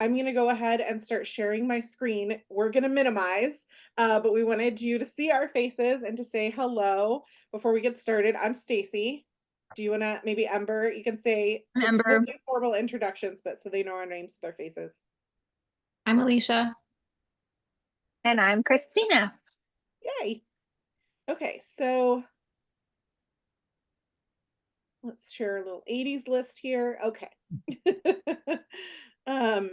I'm going to go ahead and start sharing my screen. We're going to minimize, but we wanted you to see our faces and to say hello before we get started. I'm Stacy. Do you want to, maybe Ember, you can say, just we'll Amber. do formal introductions, but so they know our names with our faces. I'm Alicia. And I'm Christina. Yay. Okay, so let's share a little 80s list here. Okay. um,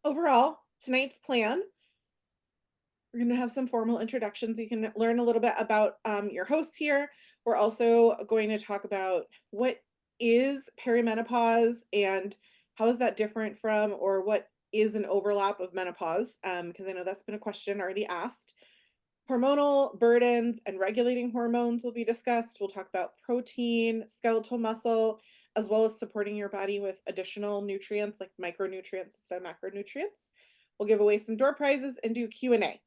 Overall, tonight's plan, we're going to have some formal introductions. You can learn a little bit about your hosts here. We're also going to talk about what is perimenopause and how is that different from, or what is an overlap of menopause, because I know that's been a question already asked. Hormonal burdens and regulating hormones will be discussed. We'll talk about protein, skeletal muscle, as well as supporting your body with additional nutrients like micronutrients instead of macronutrients. We'll give away some door prizes and do Q&A.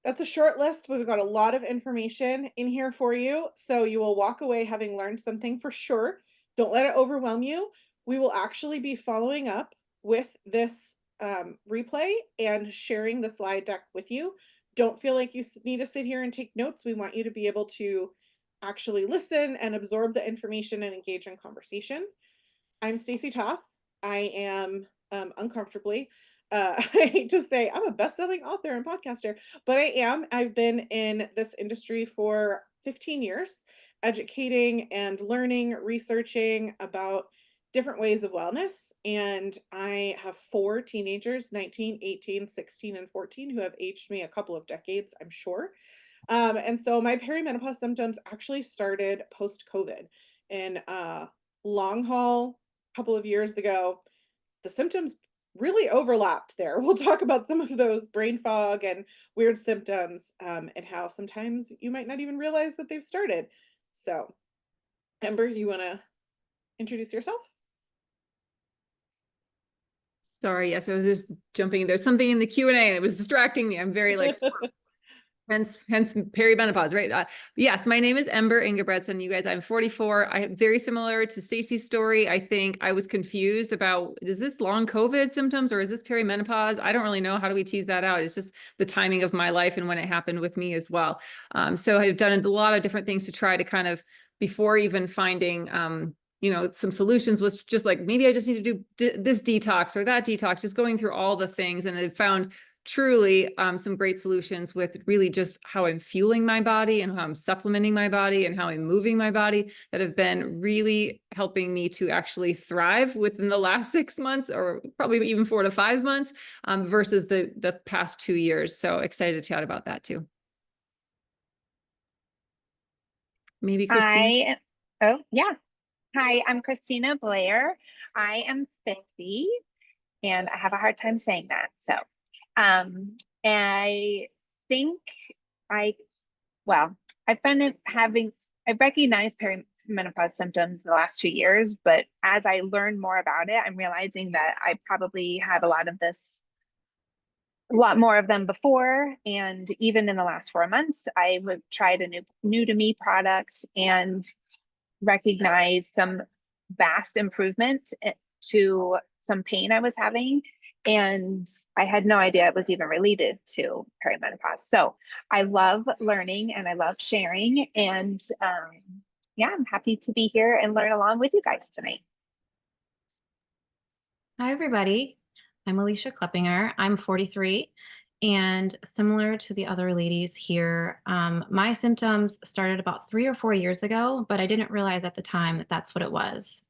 That's a short list, but we've got a lot of information in here for you. So you will walk away having learned something for sure. Don't let it overwhelm you. We will actually be following up with this replay and sharing the slide deck with you. Don't feel like you need to sit here and take notes. We want you to be able to actually listen and absorb the information and engage in conversation. I'm Stacy Toth. I am uncomfortably, I hate to say, I'm a best-selling author and podcaster, but I am. I've been in this industry for 15 years, educating and learning, researching about different ways of wellness. And I have 4 teenagers, 19, 18, 16, and 14, who have aged me a couple of decades, I'm sure. And so my perimenopause symptoms actually started post-COVID in long haul a couple of years ago. The symptoms really overlapped there. We'll talk about some of those brain fog and weird symptoms, and how sometimes you might not even realize that they've started. So, Ember, you want to introduce yourself? Sorry, yes, I was just jumping. There's something in the Q&A and it was distracting me. I'm very like, hence perimenopause, right? Yes, my name is Ember Ingebretson. You guys, I'm 44. I'm very similar to Stacy's story. I think I was confused about, is this long COVID symptoms or is this perimenopause? I don't really know. How do we tease that out? It's just the timing of my life and when it happened with me as well. So I've done a lot of different things to try to kind of, before even finding, some solutions, was just like, maybe I just need to do this detox or that detox, just going through all the things. And I found truly some great solutions with really just how I'm fueling my body and how I'm supplementing my body and how I'm moving my body that have been really helping me to actually thrive within the last 6 months, or probably even 4 to 5 months, versus the past 2 years. So excited to chat about that too. Maybe Christine. Oh, yeah. Hi, I'm Christina Blair. I am 50 and I have a hard time saying that. So, I think I, well, I've been having, I've recognized perimenopause symptoms the last 2 years, but as I learn more about it, I'm realizing that I probably had a lot more of them before. And even in the last 4 months, I would tried a new to me product and recognized some vast improvement to some pain I was having. And I had no idea it was even related to perimenopause. So I love learning and I love sharing. And yeah, I'm happy to be here and learn along with you guys tonight. Hi, everybody. I'm Alicia Kleppinger. I'm 43, and similar to the other ladies here, my symptoms started about 3 or 4 years ago, but I didn't realize at the time that that's what it was.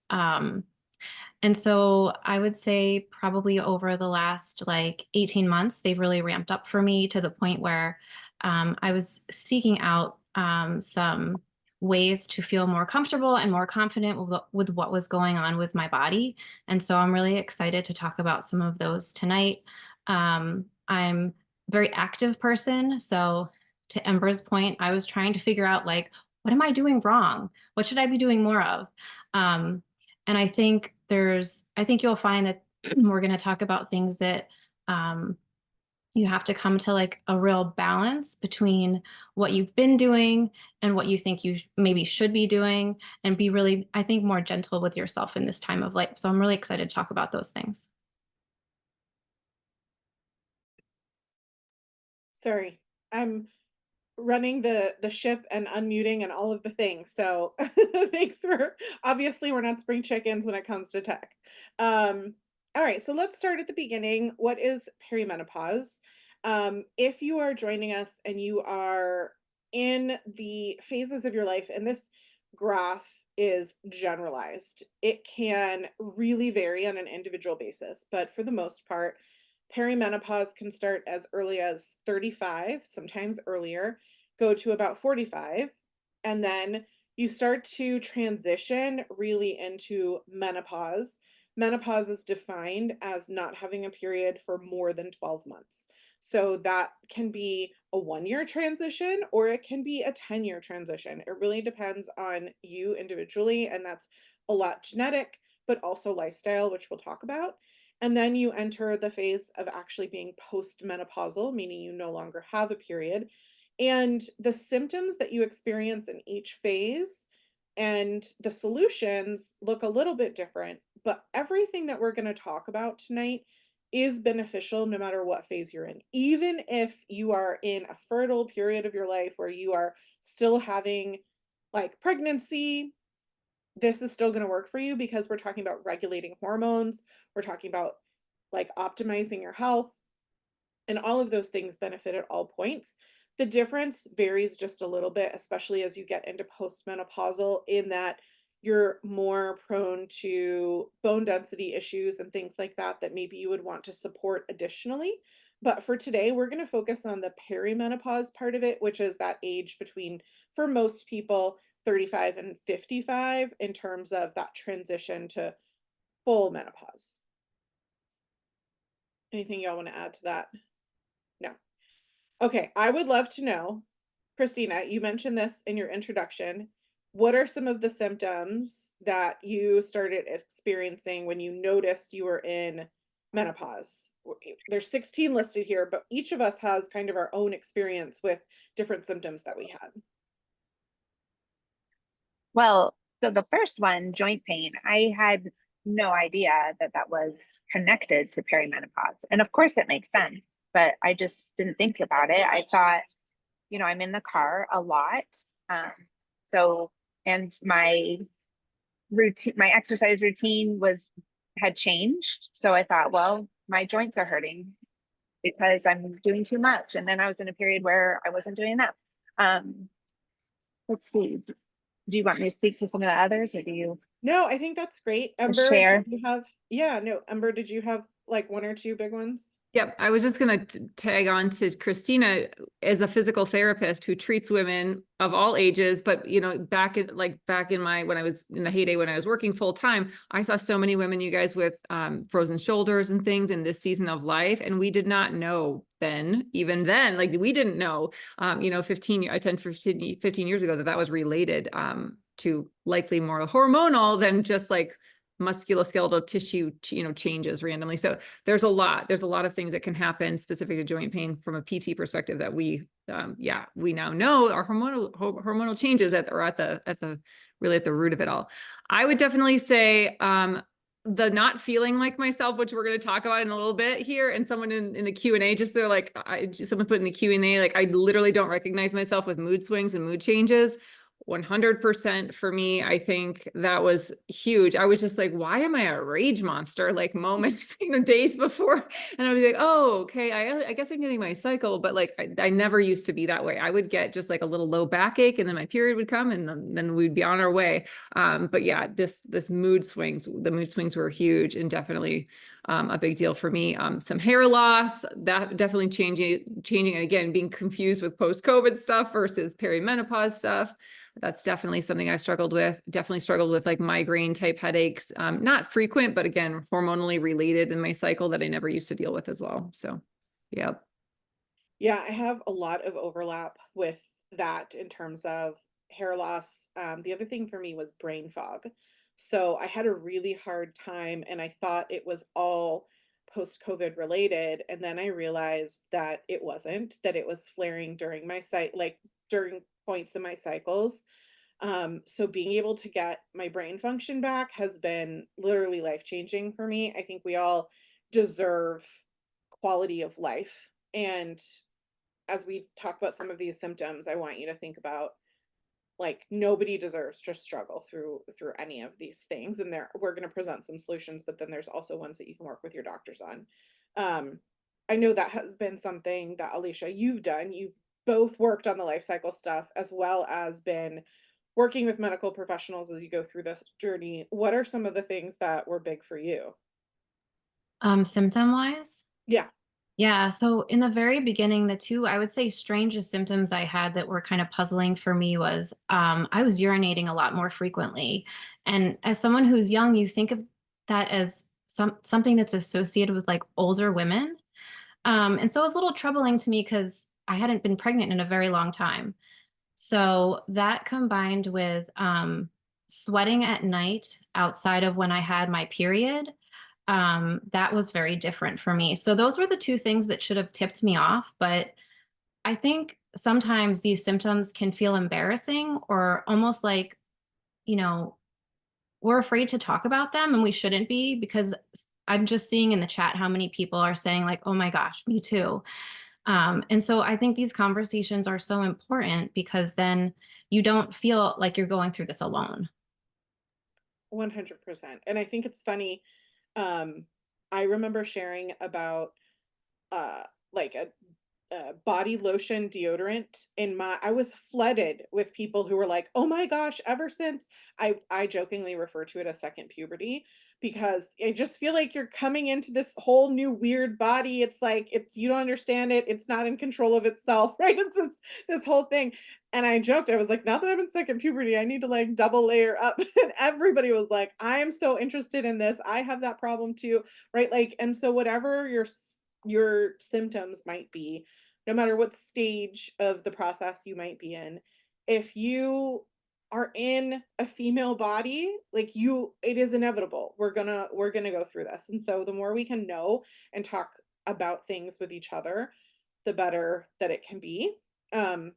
And so I would say probably over the last like 18 months, they've really ramped up for me to the point where I was seeking out some ways to feel more comfortable and more confident with what was going on with my body. And so I'm really excited to talk about some of those tonight. I'm a very active person. So to Ember's point, I was trying to figure out like, what am I doing wrong? What should I be doing more of? And I think you'll find that we're going to talk about things that you have to come to like a real balance between what you've been doing and what you think you maybe should be doing, and be really, I think, more gentle with yourself in this time of life. So I'm really excited to talk about those things. Sorry. I'm running the ship and unmuting and all of the things. So thanks for, obviously we're not spring chickens when it comes to tech. All right, so let's start at the beginning. What is perimenopause? If you are joining us and you are in the phases of your life, and this graph is generalized, it can really vary on an individual basis, but for the most part, perimenopause can start as early as 35, sometimes earlier, go to about 45, and then you start to transition really into menopause. Menopause is defined as not having a period for more than 12 months. So that can be a 1 year transition or it can be a 10-year transition. It really depends on you individually, and that's a lot genetic, but also lifestyle, which we'll talk about. And then you enter the phase of actually being postmenopausal, meaning you no longer have a period. And the symptoms that you experience in each phase and the solutions look a little bit different, but everything that we're going to talk about tonight is beneficial no matter what phase you're in. Even if you are in a fertile period of your life where you are still having like pregnancy, this is still going to work for you because we're talking about regulating hormones. We're talking about like optimizing your health, and all of those things benefit at all points. The difference varies just a little bit, especially as you get into postmenopausal, in that you're more prone to bone density issues and things like that that maybe you would want to support additionally. But for today, we're going to focus on the perimenopause part of it, which is that age between, for most people, 35 and 55 in terms of that transition to full menopause. Anything y'all want to add to that? No. Okay, I would love to know, Christina, you mentioned this in your introduction. What are some of the symptoms that you started experiencing when you noticed you were in menopause? There's 16 listed here, but each of us has kind of our own experience with different symptoms that we had. Well, so the first one, joint pain, I had no idea that that was connected to perimenopause. And of course it makes sense, but I just didn't think about it. I thought, I'm in the car a lot. Um, so, and my exercise routine had changed. So I thought, well, my joints are hurting because I'm doing too much. And then I was in a period where I wasn't doing enough. Let's see. Do you want me to speak to some of the others, or do you No, I think that's great. Ember, share? did you have, yeah, no, Ember, did you have like one or two big ones? Yep, I was just going to tag on to Christina as a physical therapist who treats women of all ages. But back in when I was in the heyday when I was working full time, I saw so many women, you guys, with frozen shoulders and things in this season of life, and we did not know even then, like we didn't know, 15 years ago that was related to likely more hormonal than just like musculoskeletal tissue, changes randomly. So there's a lot of things that can happen specific to joint pain from a PT perspective that we now know are hormonal changes that are at the root of it all. I would definitely say, the not feeling like myself, which we're going to talk about in a little bit here, and someone in the Q&A, someone put in the Q&A, like, I literally don't recognize myself with mood swings and mood changes. 100% for me. I think that was huge. I was just like, why am I a rage monster? Like moments, days before. And I was like, oh, okay. I guess I'm getting my cycle, but like, I never used to be that way. I would get just like a little low backache and then my period would come and then we'd be on our way. But yeah, the mood swings were huge and definitely a big deal for me. Some hair loss, that definitely changing. And again, being confused with post-COVID stuff versus perimenopause stuff. That's definitely something I struggled with. Definitely struggled with like migraine type headaches. Not frequent, but again, hormonally related in my cycle that I never used to deal with as well. So, yeah. Yeah, I have a lot of overlap with that in terms of hair loss. The other thing for me was brain fog. So I had a really hard time and I thought it was all post-COVID related. And then I realized that it wasn't, that it was flaring during during points in my cycles. So being able to get my brain function back has been literally life-changing for me. I think we all deserve quality of life. And as we talk about some of these symptoms, I want you to think about, like, nobody deserves to struggle through any of these things, and there we're going to present some solutions, but then there's also ones that you can work with your doctors on. um I know that has been something that, Alicia, you've done. You've both worked on the life cycle stuff as well as been working with medical professionals as you go through this journey. What are some of the things that were big for you? Symptom wise. Yeah. Yeah. So in the very beginning, the two, I would say, strangest symptoms I had that were kind of puzzling for me was I was urinating a lot more frequently. And as someone who's young, you think of that as something that's associated with like older women. And so it was a little troubling to me because I hadn't been pregnant in a very long time. So that combined with sweating at night outside of when I had my period, that was very different for me. So those were the two things that should have tipped me off. But I think sometimes these symptoms can feel embarrassing or almost like, you know, we're afraid to talk about them and we shouldn't be because I'm just seeing in the chat how many people are saying, like, oh my gosh, me too. And so I think these conversations are so important because then you don't feel like you're going through this alone. 100%. And I think it's funny. um I remember sharing about uh like a body lotion deodorant in my I was flooded with people who were like, "Oh my gosh, ever since," I jokingly refer to it as second puberty, because I just feel like you're coming into this whole new weird body. It's like it's you don't understand it. It's not in control of itself, right? It's this whole thing. And I joked, I was like, now that I'm in second puberty, I need to like double layer up. And everybody was like, I am so interested in this. I have that problem too, right? Like, and so whatever your symptoms might be, no matter what stage of the process you might be in, if you are in a female body, like you, it is inevitable. We're gonna go through this. And so the more we can know and talk about things with each other, the better that it can be. um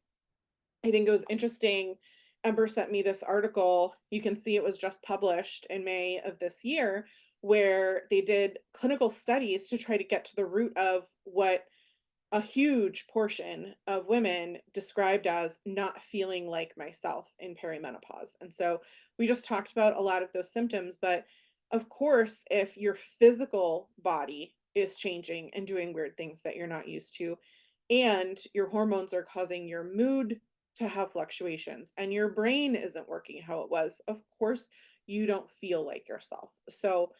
I think it was interesting. Ember sent me this article. You can see it was just published in May of this year, where they did clinical studies to try to get to the root of what a huge portion of women described as not feeling like myself in perimenopause. And so we just talked about a lot of those symptoms, but of course, if your physical body is changing and doing weird things that you're not used to, and your hormones are causing your mood to have fluctuations, and your brain isn't working how it was, of course, you don't feel like yourself. So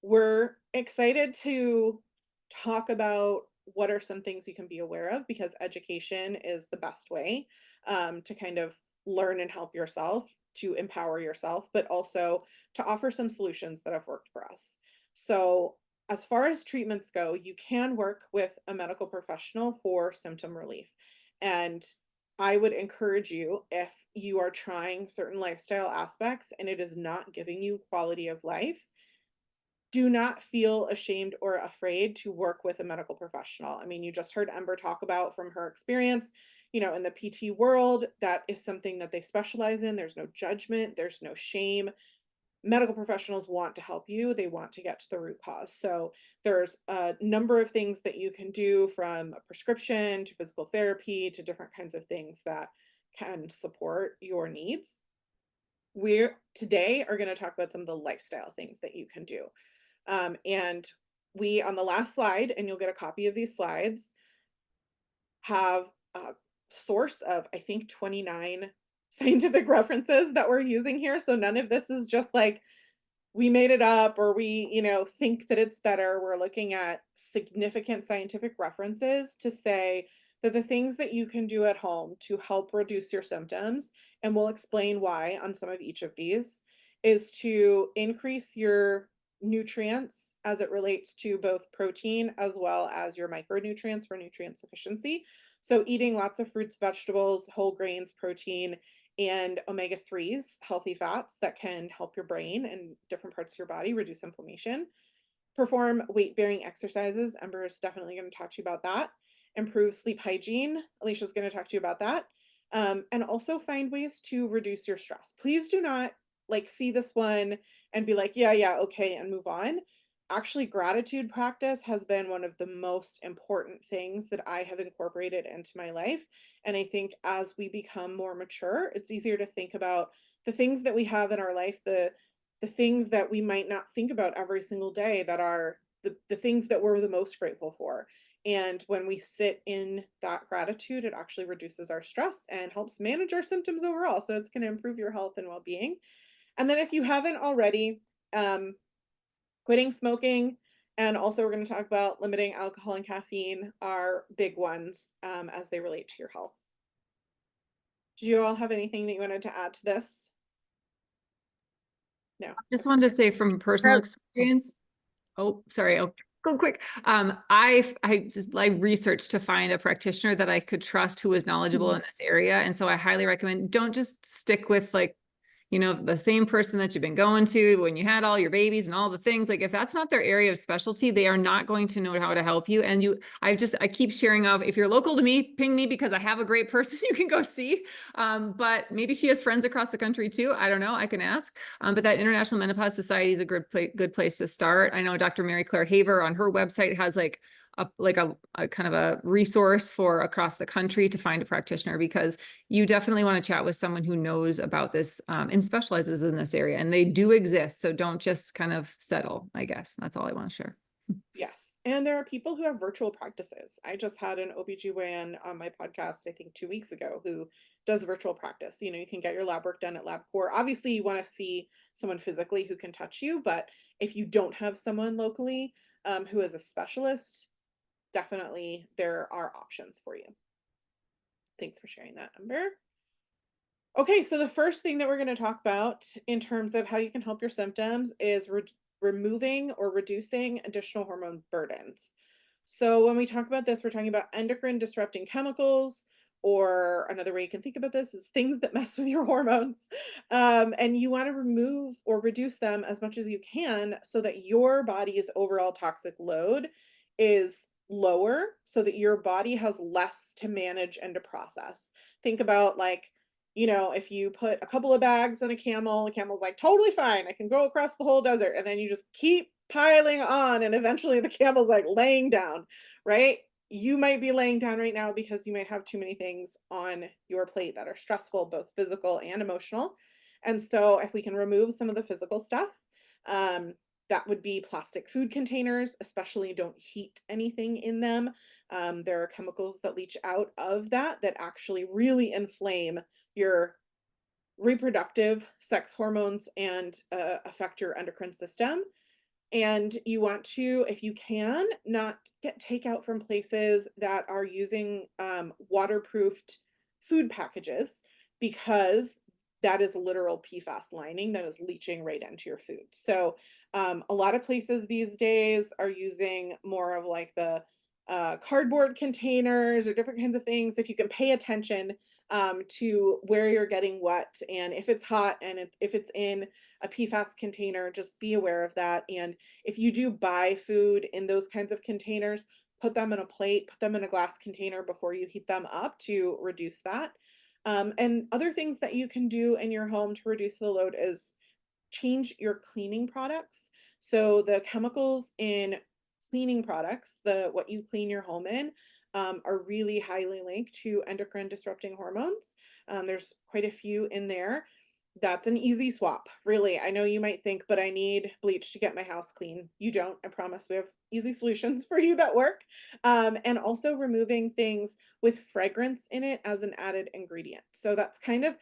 we're excited to talk about what are some things you can be aware of, because education is the best way to kind of learn and help yourself, to empower yourself, but also to offer some solutions that have worked for us. So, as far as treatments go, you can work with a medical professional for symptom relief. And I would encourage you, if you are trying certain lifestyle aspects and it is not giving you quality of life, do not feel ashamed or afraid to work with a medical professional. I mean, you just heard Ember talk about from her experience, in the PT world, that is something that they specialize in. There's no judgment, there's no shame. Medical professionals want to help you, they want to get to the root cause. So there's a number of things that you can do, from a prescription to physical therapy to different kinds of things that can support your needs. We're today are going to talk about some of the lifestyle things that you can do. And we, on the last slide, and you'll get a copy of these slides, have a source of, I think, 29 scientific references that we're using here. So none of this is just like we made it up, or we, think that it's better. We're looking at significant scientific references to say that the things that you can do at home to help reduce your symptoms, and we'll explain why on some of each of these, is to increase your nutrients as it relates to both protein as well as your micronutrients for nutrient sufficiency. So eating lots of fruits, vegetables, whole grains, protein, and omega-3s, healthy fats that can help your brain and different parts of your body reduce inflammation. Perform weight-bearing exercises. Ember is definitely going to talk to you about that. Improve sleep hygiene. Alicia's going to talk to you about that. And also find ways to reduce your stress. Please do not like see this one and be like, yeah, okay, and move on. actually gratitude practice has been one of the most important things that I have incorporated into my life. And I think as we become more mature, it's easier to think about the things that we have in our life, the things that we might not think about every single day that are the things that we're the most grateful for. And when we sit in that gratitude, it actually reduces our stress and helps manage our symptoms overall. So it's going to improve your health and well-being. And then if you haven't already, um, quitting smoking, and also we're going to talk about limiting alcohol and caffeine are big ones as they relate to your health. Do you all have anything that you wanted to add to this? No. Just wanted to say from personal experience. Oh, sorry. I'll go quick. I researched to find a practitioner that I could trust who was knowledgeable in this area. And so I highly recommend, don't just stick with like, you know, the same person that you've been going to when you had all your babies and all the things. Like if that's not their area of specialty, they are not going to know how to help you. And I keep sharing of, if you're local to me, ping me because I have a great person you can go see. But maybe she has friends across the country too. I don't know. I can ask. But that International Menopause Society is a good place to start. I know Dr. Mary Claire Haver on her website has like a kind of a resource for across the country to find a practitioner, because you definitely want to chat with someone who knows about this and specializes in this area, and they do exist. So don't just kind of settle, I guess. That's all I want to share. Yes. And there are people who have virtual practices. I just had an OBGYN on my podcast, I think 2 weeks ago, who does virtual practice. You know, you can get your lab work done at LabCorp. Obviously, you want to see someone physically who can touch you, but if you don't have someone locally who is a specialist, definitely there are options for you. Thanks for sharing that, Amber. Okay, so the first thing that we're going to talk about in terms of how you can help your symptoms is removing or reducing additional hormone burdens. So when we talk about this, we're talking about endocrine disrupting chemicals, or another way you can think about this is things that mess with your hormones. And you want to remove or reduce them as much as you can so that your body's overall toxic load is lower, so that your body has less to manage and to process. Think about like, you know, if you put a couple of bags on a camel, the camel's like, totally fine, I can go across the whole desert. And then you just keep piling on, and eventually the camel's like laying down, right? You might be laying down right now because you might have too many things on your plate that are stressful, both physical and emotional. And so if we can remove some of the physical stuff, that would be plastic food containers, especially don't heat anything in them. There are chemicals that leach out of that actually really inflame your reproductive sex hormones and affect your endocrine system. And you want to, if you can, not get takeout from places that are using waterproofed food packages, because that is a literal PFAS lining that is leaching right into your food. So a lot of places these days are using more of like the cardboard containers or different kinds of things. If you can pay attention to where you're getting what, and if it's hot, and if it's in a PFAS container, just be aware of that. And if you do buy food in those kinds of containers, put them in a plate, put them in a glass container before you heat them up to reduce that. And other things that you can do in your home to reduce the load is change your cleaning products. So the chemicals in cleaning products, what you clean your home in, are really highly linked to endocrine disrupting hormones. There's quite a few in there. That's an easy swap, really. I know you might think, but I need bleach to get my house clean. You don't, I promise. We have easy solutions for you that work. And also removing things with fragrance in it as an added ingredient. So that's kind of,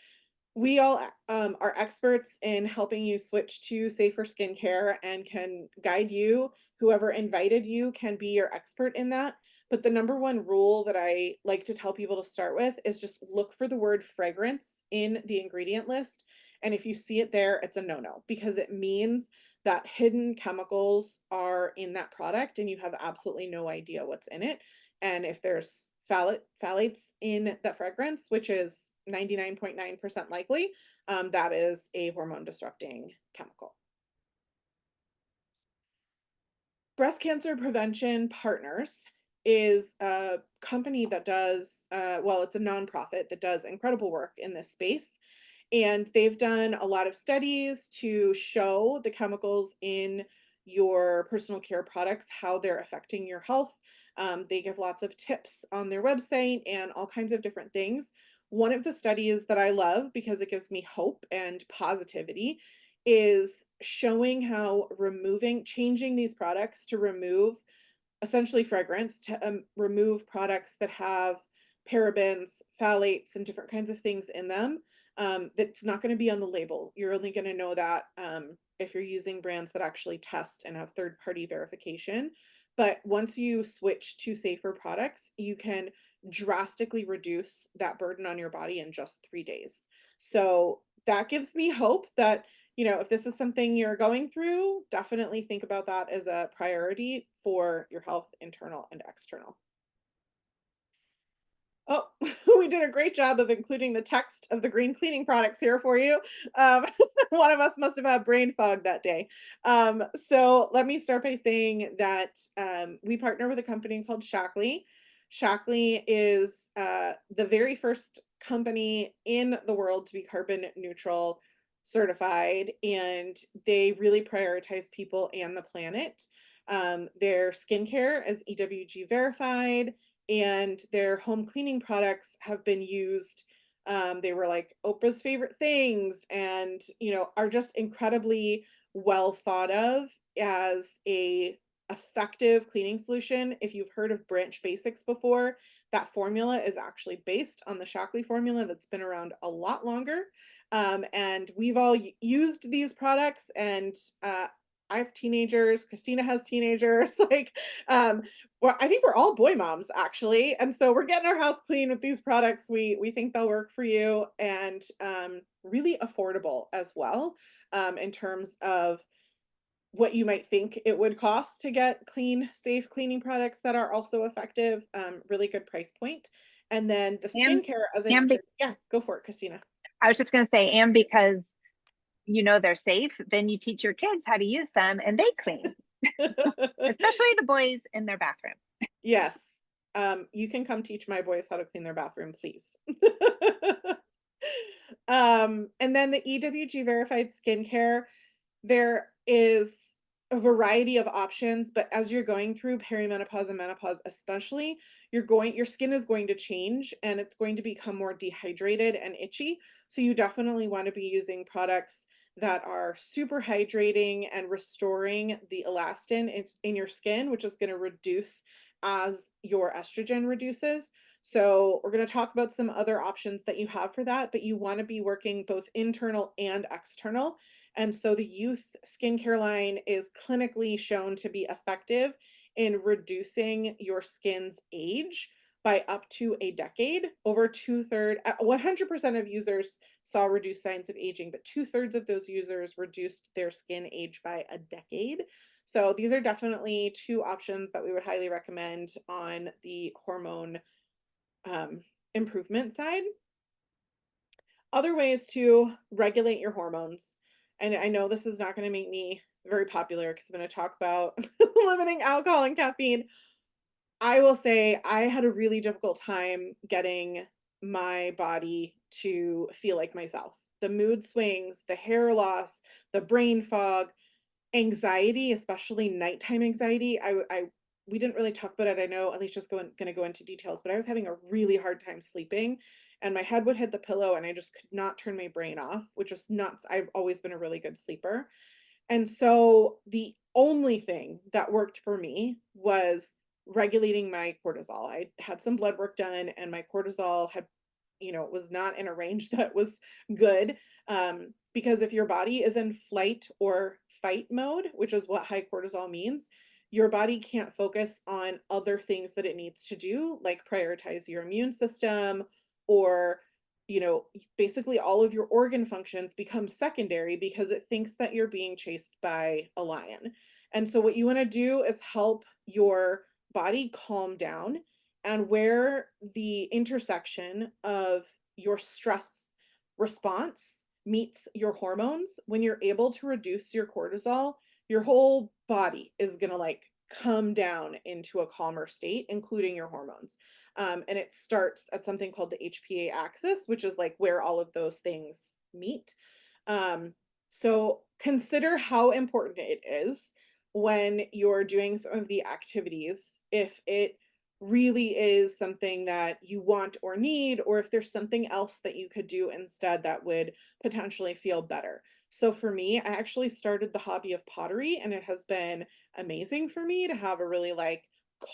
we all are experts in helping you switch to safer skincare and can guide you. Whoever invited you can be your expert in that. But the number one rule that I like to tell people to start with is just look for the word fragrance in the ingredient list. And if you see it there, it's a no-no, because it means that hidden chemicals are in that product and you have absolutely no idea what's in it. And if there's phthalates in that fragrance, which is 99.9% likely, that is a hormone disrupting chemical. Breast Cancer Prevention Partners is a company that does, well, it's a nonprofit that does incredible work in this space. And they've done a lot of studies to show the chemicals in your personal care products, how they're affecting your health. They give lots of tips on their website and all kinds of different things. One of the studies that I love because it gives me hope and positivity is showing how changing these products to remove essentially fragrance, to remove products that have parabens, phthalates, and different kinds of things in them. That's not going to be on the label. You're only going to know that if you're using brands that actually test and have third-party verification. But once you switch to safer products, you can drastically reduce that burden on your body in just 3 days. So that gives me hope that, if this is something you're going through, definitely think about that as a priority for your health, internal and external. Oh, we did a great job of including the text of the green cleaning products here for you. Um, one of us must have had brain fog that day. So let me start by saying that we partner with a company called Shackley. Shackley is the very first company in the world to be carbon neutral certified, and they really prioritize people and the planet. Their skincare is EWG verified, and their home cleaning products have been used. They were like Oprah's favorite things, and are just incredibly well thought of as a effective cleaning solution. If you've heard of Branch Basics before, that formula is actually based on the Shockley formula that's been around a lot longer. And we've all used these products, and I have teenagers. Christina has teenagers. Well, I think we're all boy moms actually, and so we're getting our house clean with these products. We think they'll work for you, and really affordable as well, in terms of what you might think it would cost to get clean, safe cleaning products that are also effective. Really good price point. And then the And skincare, as I and mentioned, yeah, go for it, Christina. I was just going to say, and because they're safe, then you teach your kids how to use them and they clean, especially the boys in their bathroom. Yes. You can come teach my boys how to clean their bathroom, please. And then the EWG verified skincare, there is a variety of options, but as you're going through perimenopause and menopause especially, your skin is going to change and it's going to become more dehydrated and itchy. So you definitely want to be using products that are super hydrating and restoring the elastin in your skin, which is going to reduce as your estrogen reduces. So we're going to talk about some other options that you have for that, but you want to be working both internal and external. And so the youth skincare line is clinically shown to be effective in reducing your skin's age by up to a decade. Over 100% of users saw reduced signs of aging, but 2/3 of those users reduced their skin age by a decade. So these are definitely two options that we would highly recommend on the hormone improvement side. Other ways to regulate your hormones. And I know this is not going to make me very popular because I'm going to talk about limiting alcohol and caffeine. I will say I had a really difficult time getting my body to feel like myself. The mood swings, the hair loss, the brain fog, anxiety, especially nighttime anxiety. We didn't really talk about it. I know Alicia's going to go into details, but I was having a really hard time sleeping, and my head would hit the pillow and I just could not turn my brain off, which was nuts. I've always been a really good sleeper. And so the only thing that worked for me was regulating my cortisol. I had some blood work done and my cortisol was not in a range that was good. Because if your body is in flight or fight mode, which is what high cortisol means, your body can't focus on other things that it needs to do, like prioritize your immune system, or basically all of your organ functions become secondary because it thinks that you're being chased by a lion. And so what you want to do is help your body calm down, and where the intersection of your stress response meets your hormones, when you're able to reduce your cortisol, your whole body is going to come down into a calmer state, including your hormones. And it starts at something called the HPA axis, which is where all of those things meet. So consider how important it is when you're doing some of the activities, if it really is something that you want or need, or if there's something else that you could do instead that would potentially feel better. So for me, I actually started the hobby of pottery, and it has been amazing for me to have a really like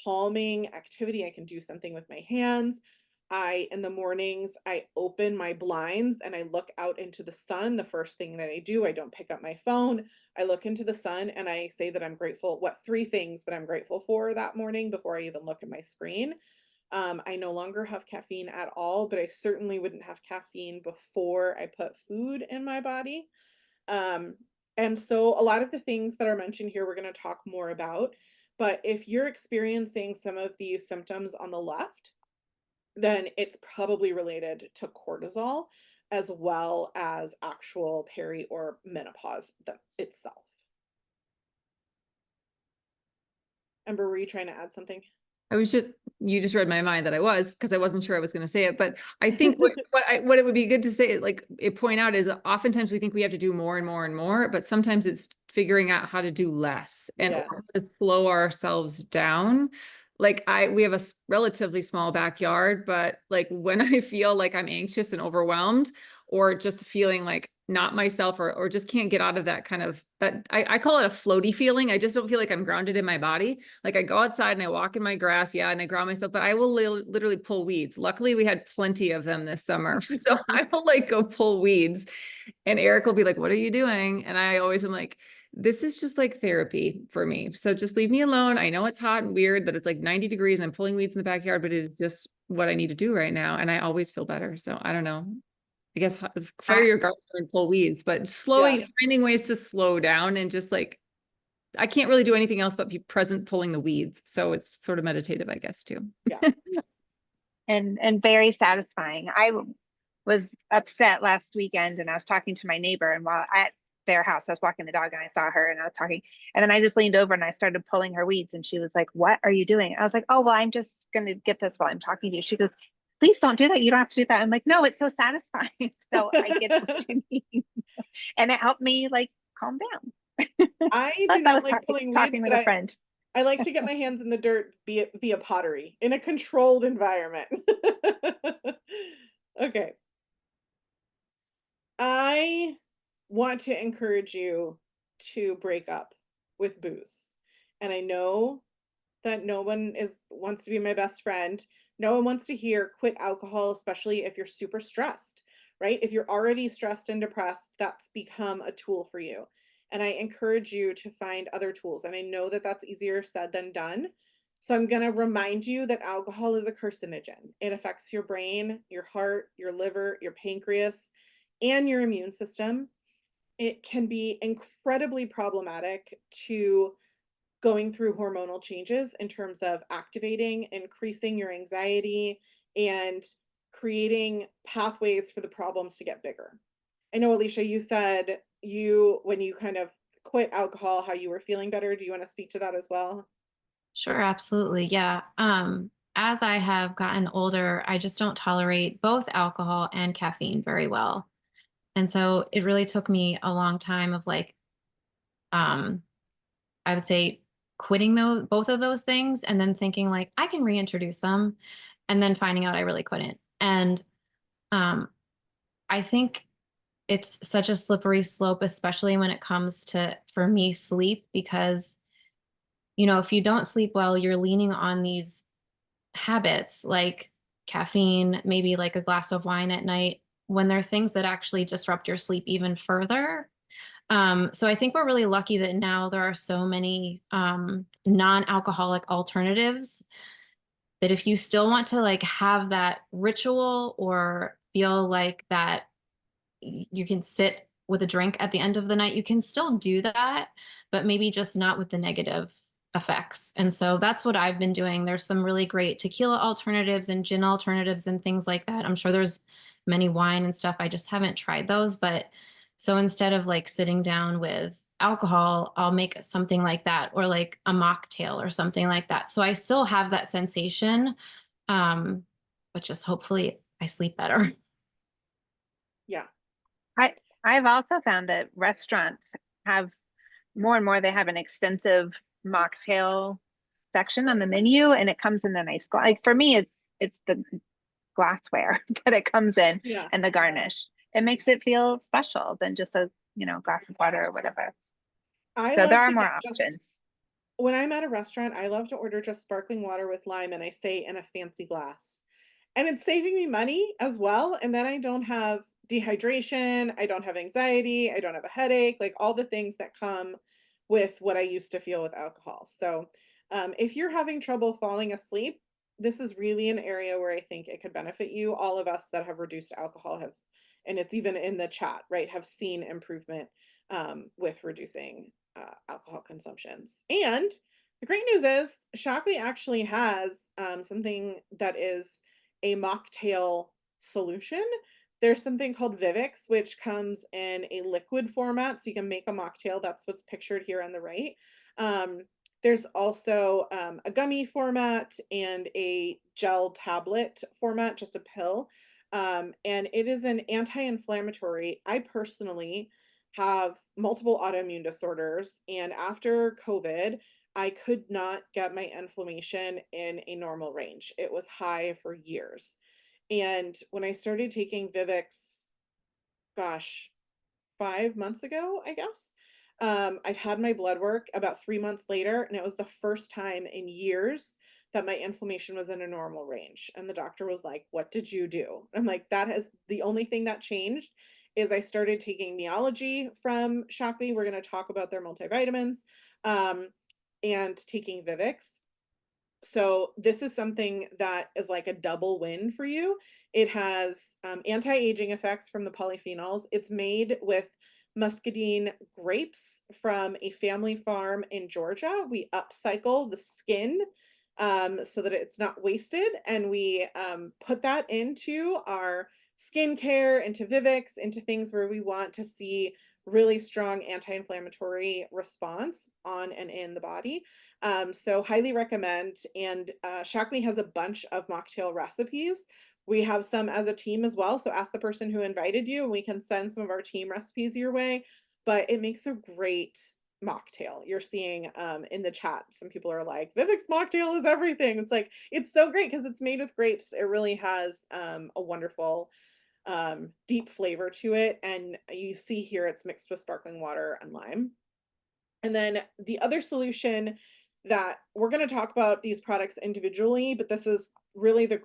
calming activity. I can do something with my hands. In the mornings, I open my blinds and I look out into the sun. The first thing that I do, I don't pick up my phone. I look into the sun and I say that I'm grateful, what 3 things that I'm grateful for that morning before I even look at my screen. I no longer have caffeine at all, but I certainly wouldn't have caffeine before I put food in my body. Um, and so a lot of the things that are mentioned here, we're going to talk more about. But if you're experiencing some of these symptoms on the left, then it's probably related to cortisol as well as actual peri or menopause itself. Ember, were you trying to add something? You just read my mind that I was, because I wasn't sure I was going to say it. But I think what it would be good to say, like it point out, is oftentimes we think we have to do more and more and more, but sometimes it's figuring out how to do less and Yes. to slow ourselves down. Like we have a relatively small backyard, but like when I feel like I'm anxious and overwhelmed, or just feeling like not myself, or just can't get out of that kind of that, I call it a floaty feeling. I just don't feel like I'm grounded in my body. Like I go outside and I walk in my grass, yeah, and I ground myself, but I will literally pull weeds. Luckily, we had plenty of them this summer. So I will like go pull weeds, and Eric will be like, "What are you doing?" And I always am like, "This is just like therapy for me. So just leave me alone. I know it's hot and weird that it's like 90 degrees and I'm pulling weeds in the backyard, but it is just what I need to do right now." And I always feel better. So I don't know. I guess fire I, your gardener and pull weeds, but Yeah. finding ways to slow down and just like, I can't really do anything else but be present pulling the weeds. So it's sort of meditative, I guess, too. Yeah. and very satisfying. Was upset last weekend, and I was talking to my neighbor, and while at their house, I was walking the dog and I saw her and I was talking, and then I just leaned over and I started pulling her weeds, and she was like, "What are you doing?" I was like, "Oh, well, I'm just going to get this while I'm talking to you." She goes, "Please don't do that. You don't have to do that." I'm like, "No, it's so satisfying." So I get what you mean. And it helped me like calm down. I Plus do I not was like pulling weeds, talking with but a friend. I like to get my hands in the dirt via pottery in a controlled environment. Okay. I want to encourage you to break up with booze. And I know that no one wants to be my best friend. No one wants to hear quit alcohol, especially if you're super stressed, right? If you're already stressed and depressed, that's become a tool for you. And I encourage you to find other tools. And I know that that's easier said than done. So I'm going to remind you that alcohol is a carcinogen. It affects your brain, your heart, your liver, your pancreas, and your immune system. It can be incredibly problematic to going through hormonal changes in terms of activating, increasing your anxiety, and creating pathways for the problems to get bigger. I know, Alicia, you said when you kind of quit alcohol, how you were feeling better. Do you want to speak to that as well? Sure, absolutely. Yeah. As I have gotten older, I just don't tolerate both alcohol and caffeine very well. And so it really took me a long time of like, um, I would say quitting those both of those things and then thinking like I can reintroduce them and then finding out I really couldn't. And um, I think it's such a slippery slope, especially when it comes to, for me, sleep, because, if you don't sleep well, you're leaning on these habits like caffeine, maybe like a glass of wine at night, when there are things that actually disrupt your sleep even further. So I think we're really lucky that now there are so many non-alcoholic alternatives that if you still want to like have that ritual or feel like that you can sit with a drink at the end of the night, you can still do that, but maybe just not with the negative effects. And so that's what I've been doing. There's some really great tequila alternatives and gin alternatives and things like that. I'm sure there's many wine and stuff. I just haven't tried those. But so instead of like sitting down with alcohol, I'll make something like that, or like a mocktail or something like that. So I still have that sensation, um, but just hopefully I sleep better. Yeah. I've also found that restaurants have more and more they have an extensive mocktail section on the menu, and it comes in a nice glass. Like for me, it's the glassware that it comes in Yeah. and the garnish. It makes it feel special than just a, glass of water or whatever. I So there love are to more get just options. when I'm at a restaurant, I love to order just sparkling water with lime and I say in a fancy glass. And it's saving me money as well. And then I don't have dehydration, I don't have anxiety, I don't have a headache, like all the things that come with what I used to feel with alcohol. So, if you're having trouble falling asleep, this is really an area where I think it could benefit you. All of us that have reduced alcohol have, and it's even in the chat, right, have seen improvement with reducing alcohol consumptions. And the great news is Shockley actually has something that is a mocktail solution. There's something called Vivix, which comes in a liquid format, so you can make a mocktail. That's what's pictured here on the right. There's also a gummy format and a gel tablet format, just a pill. And it is an anti-inflammatory. I personally have multiple autoimmune disorders, and after COVID, I could not get my inflammation in a normal range. It was high for years. And when I started taking Vivix, gosh, 5 months ago, I guess, I've had my blood work about 3 months later, and it was the first time in years that my inflammation was in a normal range. And the doctor was like, "What did you do?" I'm like, "That has the only thing that changed is I started taking Neology from Shockley. We're going to talk about their multivitamins, um, and taking Vivix. So this is something that is like a double win for you. It has anti-aging effects from the polyphenols. It's made with muscadine grapes from a family farm in Georgia. We upcycle the skin so that it's not wasted, and we put that into our skincare, into Vivix, into things where we want to see really strong anti-inflammatory response on and in the body. So highly recommend. And Shockley has a bunch of mocktail recipes. We have some as a team as well. So ask the person who invited you and we can send some of our team recipes your way. But it makes a great mocktail. You're seeing in the chat, some people are like, Vivix mocktail is everything. It's like, it's so great because it's made with grapes. It really has a wonderful deep flavor to it. And you see here it's mixed with sparkling water and lime. And then the other solution that we're going to talk about these products individually, but this is really the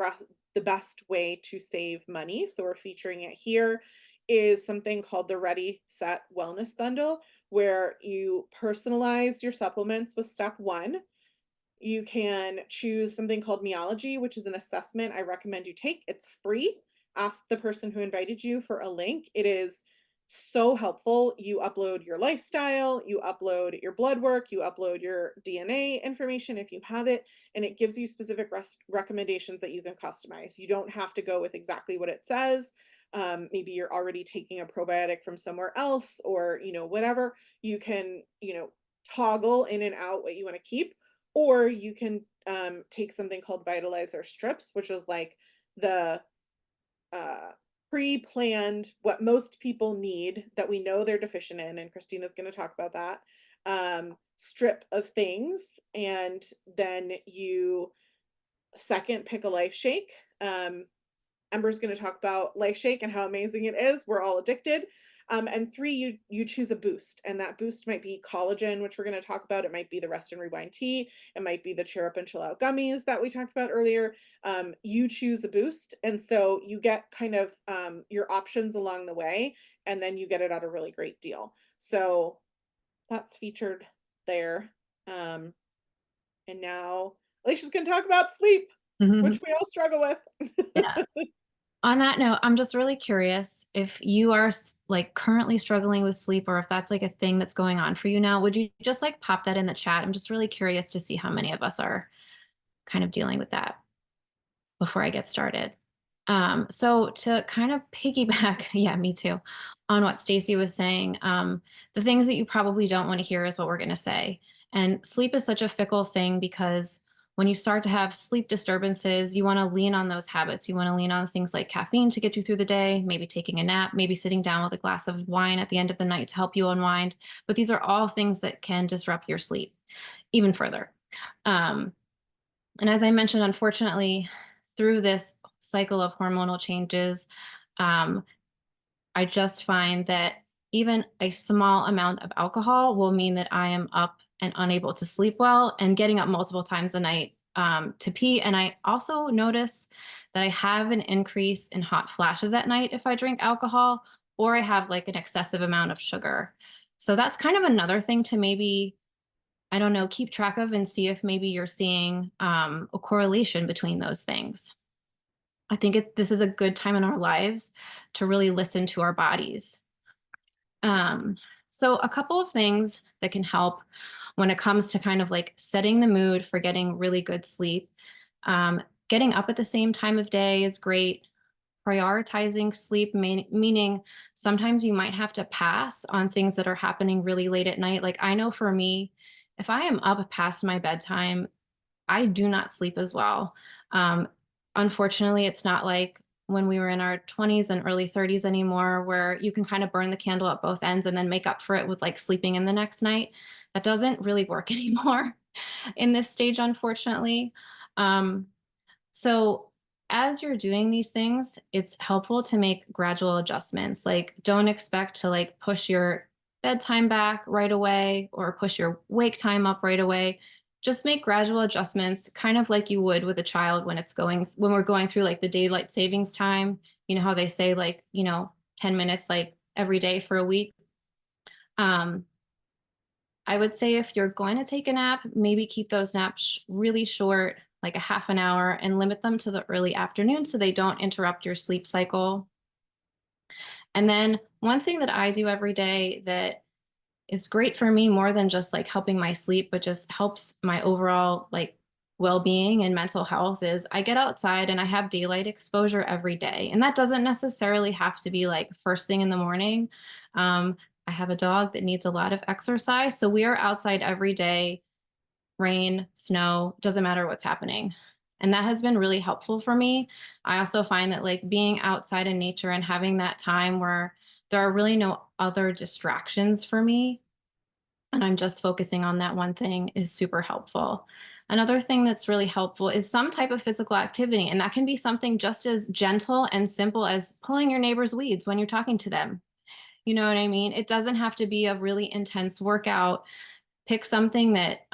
best way to save money. So we're featuring it here is something called the Ready Set Wellness Bundle, where you personalize your supplements with step one. You can choose something called Meology, which is an assessment I recommend you take. It's free. Ask the person who invited you for a link. It is so helpful. You upload your lifestyle, you upload your blood work, you upload your DNA information if you have it, and it gives you specific recommendations that you can customize. You don't have to go with exactly what it says. Maybe you're already taking a probiotic from somewhere else, or whatever. You can toggle in and out what you want to keep, or you can take something called Vitalizer strips, which is like the uh, pre-planned, what most people need that we know they're deficient in, and Christina's going to talk about that, strip of things. And then you second pick a life shake. Ember's going to talk about Life Shake and how amazing it is. We're all addicted. And three, you choose a boost, and that boost might be collagen, which we're going to talk about. It might be the Rest and Rewind tea. It might be the Cheer Up and Chill Out gummies that we talked about earlier. You choose a boost, and so you get kind of your options along the way, and then you get it at a really great deal. So that's featured there. And now Alicia's going to talk about sleep, which we all struggle with. Yeah. On that note, I'm just really curious if you are like currently struggling with sleep, or if that's like a thing that's going on for you now. Would you just like pop that in the chat? I'm just really curious to see how many of us are kind of dealing with that before I get started. So to kind of piggyback, yeah, me too, on what Stacy was saying, the things that you probably don't want to hear is what we're going to say. And sleep is such a fickle thing because when you start to have sleep disturbances, you want to lean on those habits. You want to lean on things like caffeine to get you through the day, maybe taking a nap, maybe sitting down with a glass of wine at the end of the night to help you unwind. But these are all things that can disrupt your sleep even further. Um, and as I mentioned, unfortunately, through this cycle of hormonal changes, um, I just find that even a small amount of alcohol will mean that I am up and unable to sleep well and getting up multiple times a night to pee. And I also notice that I have an increase in hot flashes at night if I drink alcohol, or I have like an excessive amount of sugar. So that's kind of another thing to maybe, I don't know, keep track of and see if maybe you're seeing a correlation between those things. I think this is a good time in our lives to really listen to our bodies. Um, so a couple of things that can help when it comes to kind of like setting the mood for getting really good sleep. Getting up at the same time of day is great. Prioritizing sleep, meaning sometimes you might have to pass on things that are happening really late at night. Like I know for me, if I am up past my bedtime, I do not sleep as well. Um, Unfortunately, it's not like when we were in our 20s and early 30s anymore, where you can kind of burn the candle at both ends and then make up for it with like sleeping in the next night. That doesn't really work anymore in this stage, unfortunately. Um, so as you're doing these things, it's helpful to make gradual adjustments. Like don't expect to like push your bedtime back right away or push your wake time up right away. Just make gradual adjustments, kind of like you would with a child when we're going through like the daylight savings time. You know how they say like, 10 minutes like every day for a week. Um, I would say if you're going to take a nap, maybe keep those naps really short, like a half an hour, and limit them to the early afternoon so they don't interrupt your sleep cycle. And then one thing that I do every day that is great for me more than just like helping my sleep, but just helps my overall like well-being and mental health is I get outside and I have daylight exposure every day. And that doesn't necessarily have to be like first thing in the morning. I have a dog that needs a lot of exercise. So we are outside every day, rain, snow, doesn't matter what's happening. And that has been really helpful for me. I also find that like being outside in nature and having that time where there are really no other distractions for me and I'm just focusing on that one thing is super helpful. Another thing that's really helpful is some type of physical activity. And that can be something just as gentle and simple as pulling your neighbor's weeds when you're talking to them. You know what I mean? It doesn't have to be a really intense workout. Pick something that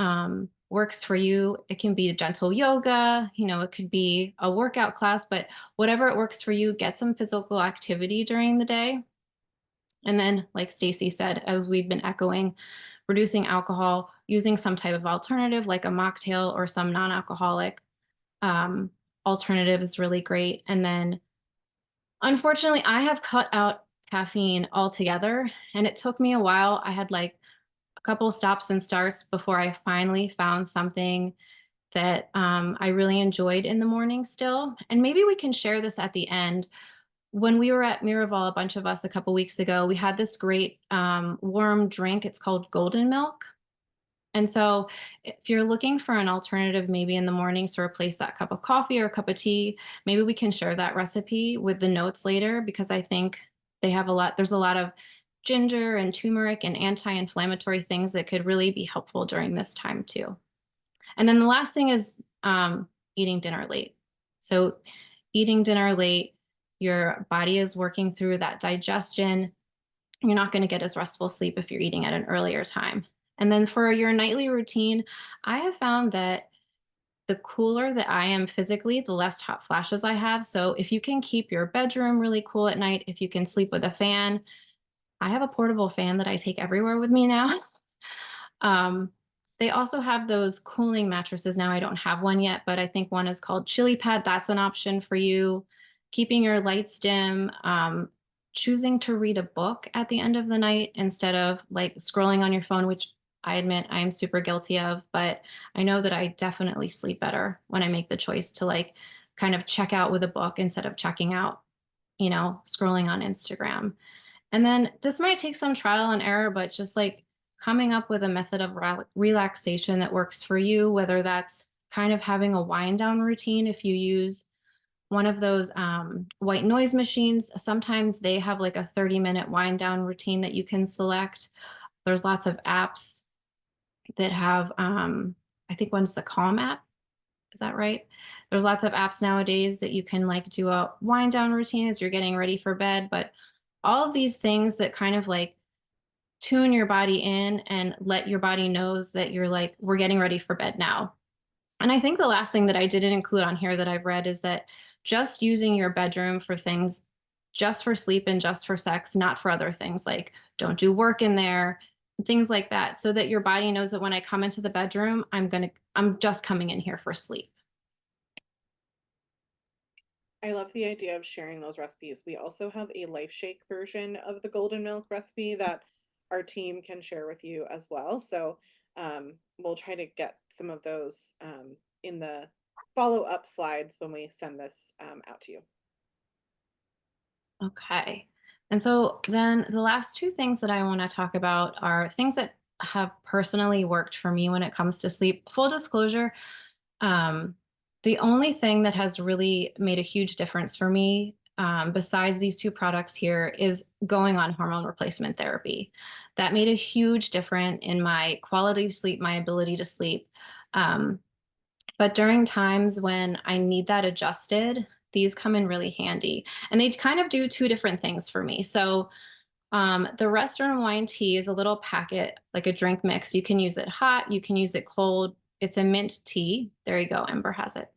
works for you. It can be a gentle yoga, it could be a workout class, but whatever it works for you, get some physical activity during the day. And then, like Stacy said, as we've been echoing, reducing alcohol, using some type of alternative like a mocktail or some non-alcoholic um, alternative is really great. And then, unfortunately, I have cut out caffeine altogether, and it took me a while. I had like a couple stops and starts before I finally found something that I really enjoyed in the morning still. And maybe we can share this at the end. When we were at Miraval, a bunch of us a couple weeks ago, we had this great warm drink. It's called Golden Milk. And so if you're looking for an alternative, maybe in the mornings to replace that cup of coffee or a cup of tea, maybe we can share that recipe with the notes later because I think there's a lot of ginger and turmeric and anti-inflammatory things that could really be helpful during this time too. And then the last thing is eating dinner late. So eating dinner late, your body is working through that digestion. You're not going to get as restful sleep if you're eating at an earlier time. And then for your nightly routine, I have found that the cooler that I am physically, the less hot flashes I have. So if you can keep your bedroom really cool at night, if you can sleep with a fan, I have a portable fan that I take everywhere with me now. Um, they also have those cooling mattresses now. I don't have one yet, but I think one is called Chili Pad. That's an option for you. Keeping your lights dim, choosing to read a book at the end of the night instead of like scrolling on your phone, which I admit I am super guilty of, but I know that I definitely sleep better when I make the choice to like kind of check out with a book instead of checking out, scrolling on Instagram. And then this might take some trial and error, but just like coming up with a method of relaxation that works for you, whether that's kind of having a wind down routine. If you use one of those white noise machines, sometimes they have like a 30-minute wind down routine that you can select. There's lots of apps that have, I think one's the Calm app. Is that right? There's lots of apps nowadays that you can like do a wind down routine as you're getting ready for bed. But all of these things that kind of like tune your body in and let your body knows that you're like, we're getting ready for bed now. And I think the last thing that I didn't include on here that I've read is that just using your bedroom for things just for sleep and just for sex, not for other things, like don't do work in there, things like that, so that your body knows that when I come into the bedroom, I'm just coming in here for sleep. I love the idea of sharing those recipes. We also have a Life Shake version of the golden milk recipe that our team can share with you as well. So we'll try to get some of those in the follow-up slides when we send this out to you. Okay. And so then the last two things that I want to talk about are things that have personally worked for me when it comes to sleep. Full disclosure, the only thing that has really made a huge difference for me, besides these two products here, is going on hormone replacement therapy. That made a huge difference in my quality of sleep, my ability to sleep. But during times when I need that adjusted, these come in really handy. And they kind of do two different things for me. So the Restaurant Wine Tea is a little packet, like a drink mix. You can use it hot, you can use it cold. It's a mint tea. There you go, Ember has it.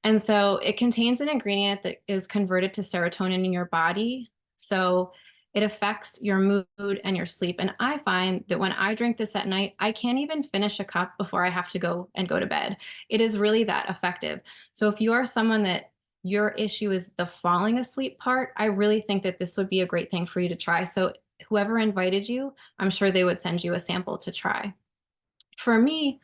And so it contains an ingredient that is converted to serotonin in your body. So it affects your mood and your sleep. And I find that when I drink this at night, I can't even finish a cup before I have to go to bed. It is really that effective. So if you are someone that your issue is the falling asleep part, I really think that this would be a great thing for you to try. So whoever invited you, I'm sure they would send you a sample to try. For me,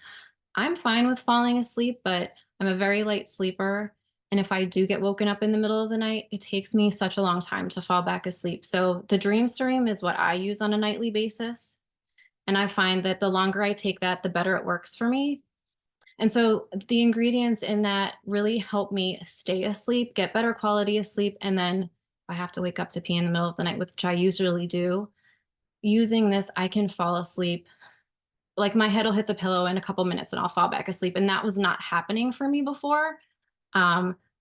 I'm fine with falling asleep, but I'm a very light sleeper. And if I do get woken up in the middle of the night, it takes me such a long time to fall back asleep. So the Dream Stream is what I use on a nightly basis. And I find that the longer I take that, the better it works for me. And so the ingredients in that really help me stay asleep, get better quality of sleep. And then if I have to wake up to pee in the middle of the night, which I usually do, using this, I can fall asleep. Like my head will hit the pillow in a couple minutes and I'll fall back asleep. And that was not happening for me before.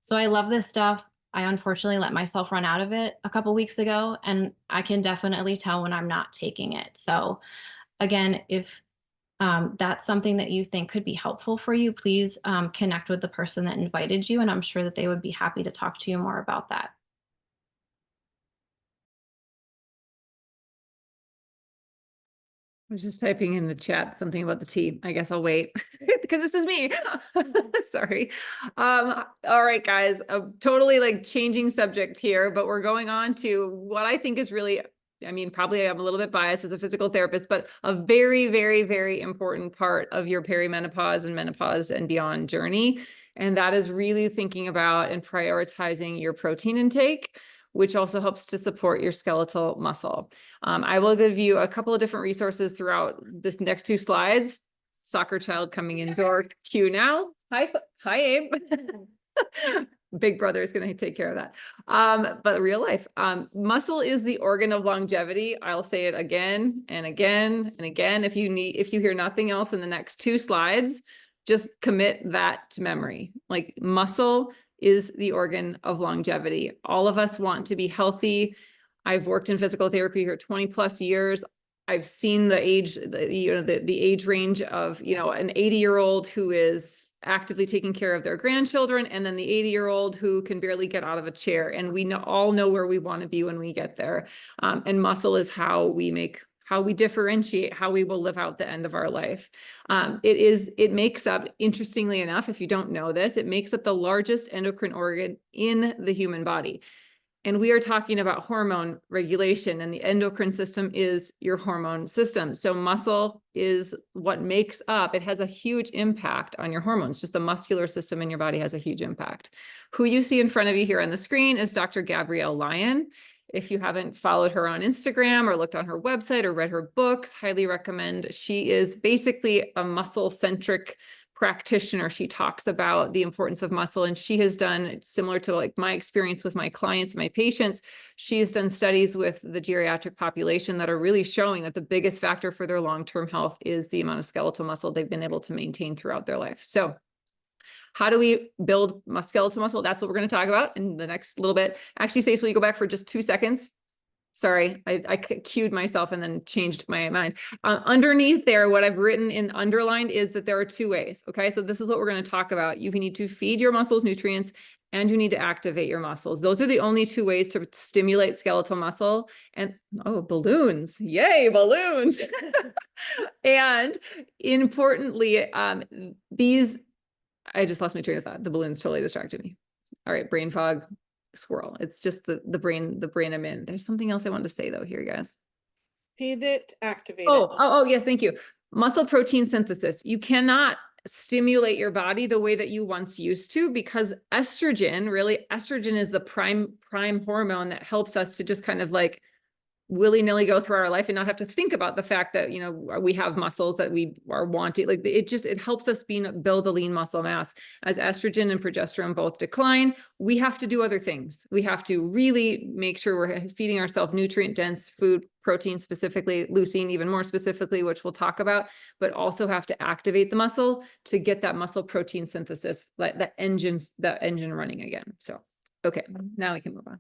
So I love this stuff. I unfortunately let myself run out of it a couple weeks ago, and I can definitely tell when I'm not taking it. So again, if that's something that you think could be helpful for you, please connect with the person that invited you, and I'm sure that they would be happy to talk to you more about that. I was just typing in the chat something about the tea. I guess I'll wait because this is me. Sorry. All right, guys, totally like changing subject here, but we're going on to what I think is really, I mean, probably I'm a little bit biased as a physical therapist, but a very, very, very important part of your perimenopause and menopause and beyond journey. And that is really thinking about and prioritizing your protein intake, which also helps to support your skeletal muscle. I will give you a couple of different resources throughout this next two slides. Soccer child coming in door queue now. Hi, Abe. Big brother is going to take care of that. But real life, muscle is the organ of longevity. I'll say it again and again and again. If you hear nothing else in the next two slides, just commit that to memory. Like muscle is the organ of longevity. All of us want to be healthy. I've worked in physical therapy for 20 plus years. I've seen the age, the age range of, an 80-year-old who is actively taking care of their grandchildren, and then the 80-year-old who can barely get out of a chair. And we all know where we want to be when we get there. And muscle is how we differentiate how we will live out the end of our life. It makes up, interestingly enough, if you don't know this, it makes up the largest endocrine organ in the human body. And we are talking about hormone regulation, and the endocrine system is your hormone system. So muscle is what makes up, it has a huge impact on your hormones. Just the muscular system in your body has a huge impact. Who you see in front of you here on the screen is Dr. Gabrielle Lyon. If you haven't followed her on Instagram or looked on her website or read her books, highly recommend. She is basically a muscle-centric practitioner. She talks about the importance of muscle, and she has done, similar to like my experience with my clients, my patients, she has done studies with the geriatric population that are really showing that the biggest factor for their long-term health is the amount of skeletal muscle they've been able to maintain throughout their life. So how do we build skeletal muscle? That's what we're going to talk about in the next little bit. Actually, Stace, will you go back for just 2 seconds? Sorry, I cued myself and then changed my mind. Underneath there, what I've written in underlined is that there are 2 ways. Okay, so this is what we're going to talk about. You need to feed your muscles nutrients, and you need to activate your muscles. Those are the only 2 ways to stimulate skeletal muscle. And oh, balloons. Yay, balloons. And importantly, I just lost my train of thought. The balloons totally distracted me. All right, brain fog. Squirrel. It's just the brain I'm in. There's something else I wanted to say though here, guys. Feed it, activate it. Oh, yes, thank you. Muscle protein synthesis. You cannot stimulate your body the way that you once used to, because estrogen is the prime hormone that helps us to just kind of like willy-nilly go through our life and not have to think about the fact that, you know, we have muscles that we are wanting. Like it helps us build a lean muscle mass. As estrogen and progesterone both decline, we have to do other things. We have to really make sure we're feeding ourselves nutrient dense food, protein specifically, leucine even more specifically, which we'll talk about, but also have to activate the muscle to get that muscle protein synthesis, like that engine running again. So, okay, now we can move on.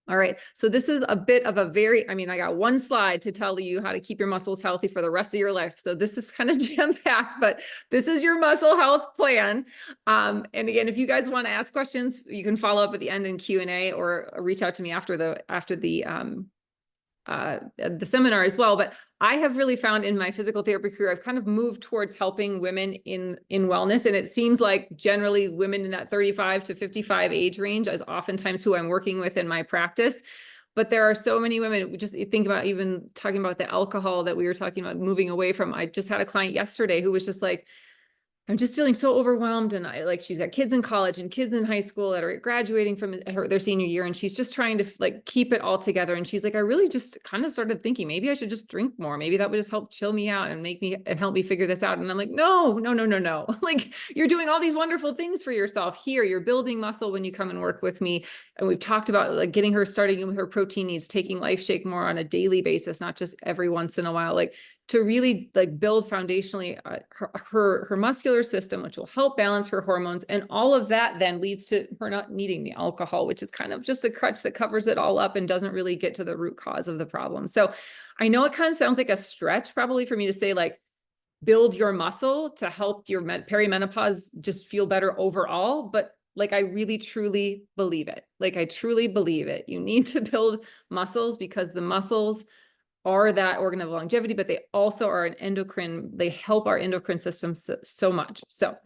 All right, so this is a bit of I got 1 slide to tell you how to keep your muscles healthy for the rest of your life. So this is kind of jam-packed, but this is your muscle health plan. And again, if you guys want to ask questions, you can follow up at the end in Q&A or reach out to me after the seminar as well. But I have really found in my physical therapy career, I've kind of moved towards helping women in wellness. And it seems like generally women in that 35 to 55 age range is oftentimes who I'm working with in my practice. But there are so many women, just think about even talking about the alcohol that we were talking about moving away from. I just had a client yesterday who was just like, I'm just feeling so overwhelmed. And she's got kids in college and kids in high school that are graduating from their senior year. And she's just trying to like keep it all together. And she's like, I really just kind of started thinking maybe I should just drink more. Maybe that would just help chill me out and help me figure this out. And I'm like, no. Like you're doing all these wonderful things for yourself here. You're building muscle when you come and work with me. And we've talked about like getting her starting with her protein needs, taking Life Shake more on a daily basis, not just every once in a while, like to really like build foundationally her muscular system, which will help balance her hormones. And all of that then leads to her not needing the alcohol, which is kind of just a crutch that covers it all up and doesn't really get to the root cause of the problem. So I know it kind of sounds like a stretch probably for me to say like, build your muscle to help your perimenopause just feel better overall. But like, I really, truly believe it. Like, I truly believe it. You need to build muscles because the muscles are that organ of longevity, but they also are an endocrine. They help our endocrine system so much. So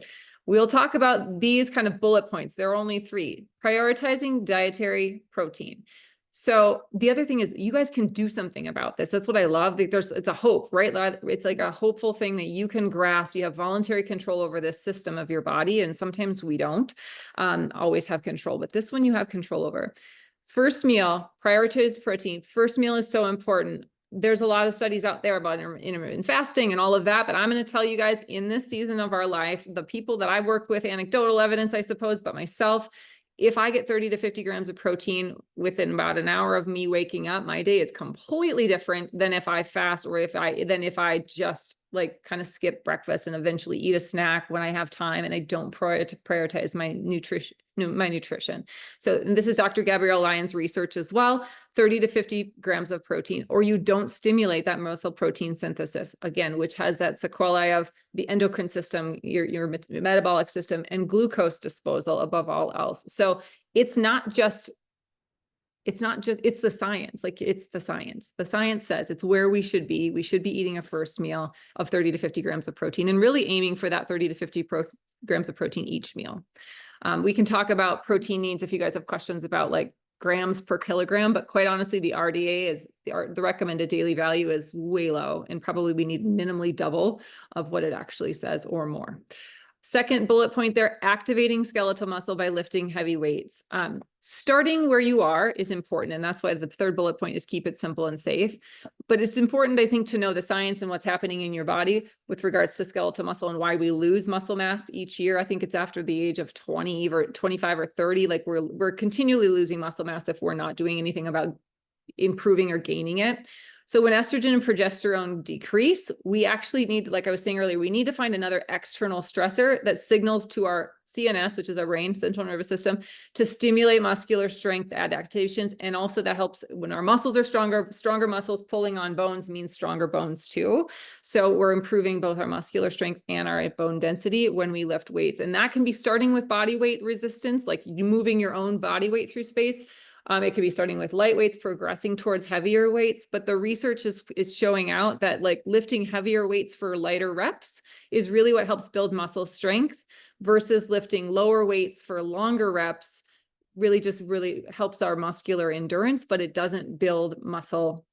we'll talk about these kind of bullet points. There are only 3. Prioritizing dietary protein. So the other thing is you guys can do something about this. That's what I love. It's a hope, right? It's like a hopeful thing that you can grasp. You have voluntary control over this system of your body. And sometimes we don't always have control, but this one you have control over. First meal, prioritize protein. First meal is so important. There's a lot of studies out there about intermittent fasting and all of that, but I'm going to tell you guys in this season of our life, the people that I work with, anecdotal evidence, I suppose, but myself, if I get 30 to 50 grams of protein within about an hour of me waking up, my day is completely different than if I fast or if I just like kind of skip breakfast and eventually eat a snack when I have time and I don't prioritize my nutrition. So this is Dr. Gabrielle Lyons' research as well, 30 to 50 grams of protein, or you don't stimulate that muscle protein synthesis, again, which has that sequelae of the endocrine system, your metabolic system, and glucose disposal above all else. So it's the science. Like it's the science. The science says it's where we should be. We should be eating a first meal of 30 to 50 grams of protein and really aiming for that 30 to 50 grams of protein each meal. We can talk about protein needs if you guys have questions about like grams per kilogram, but quite honestly, the RDA is the recommended daily value is way low and probably we need minimally double of what it actually says or more. Second bullet point there, activating skeletal muscle by lifting heavy weights. Starting where you are is important. And that's why the third bullet point is keep it simple and safe. But it's important, I think, to know the science and what's happening in your body with regards to skeletal muscle and why we lose muscle mass each year. I think it's after the age of 20 or 25 or 30, like we're continually losing muscle mass if we're not doing anything about improving or gaining it. So when estrogen and progesterone decrease, we actually need, like I was saying earlier, we need to find another external stressor that signals to our CNS, which is our brain, central nervous system, to stimulate muscular strength adaptations. And also that helps when our muscles are stronger, stronger muscles pulling on bones means stronger bones too. So we're improving both our muscular strength and our bone density when we lift weights. And that can be starting with body weight resistance, like you moving your own body weight through space. It could be starting with light weights, progressing towards heavier weights, but the research is showing out that like lifting heavier weights for lighter reps is really what helps build muscle strength versus lifting lower weights for longer reps really helps our muscular endurance, but it doesn't build muscle.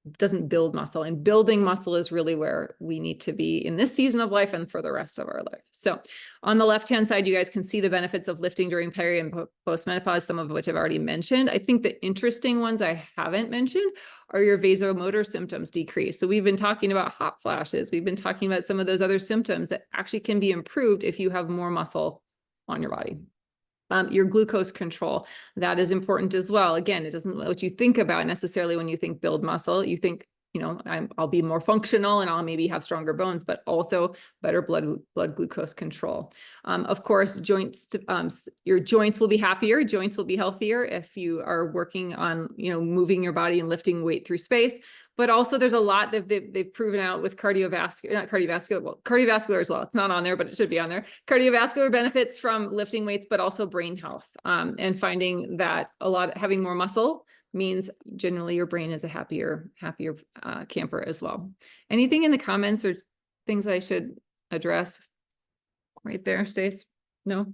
And building muscle is really where we need to be in this season of life and for the rest of our life. So on the left-hand side, you guys can see the benefits of lifting during peri and postmenopause, some of which I've already mentioned. I think the interesting ones I haven't mentioned are your vasomotor symptoms decrease. So we've been talking about hot flashes. We've been talking about some of those other symptoms that actually can be improved if you have more muscle on your body. Your glucose control, that is important as well. Again, it doesn't what you think about necessarily when you think build muscle. You think, you know, I'll be more functional and I'll maybe have stronger bones, but also better blood glucose control. Of course, your joints will be happier. Joints will be healthier if you are working on, you know, moving your body and lifting weight through space. But also there's a lot that they've proven out with cardiovascular as well. It's not on there, but it should be on there. Cardiovascular benefits from lifting weights, but also brain health. And finding that having more muscle means generally your brain is a happier camper as well. Anything in the comments or things I should address right there, Stace? No?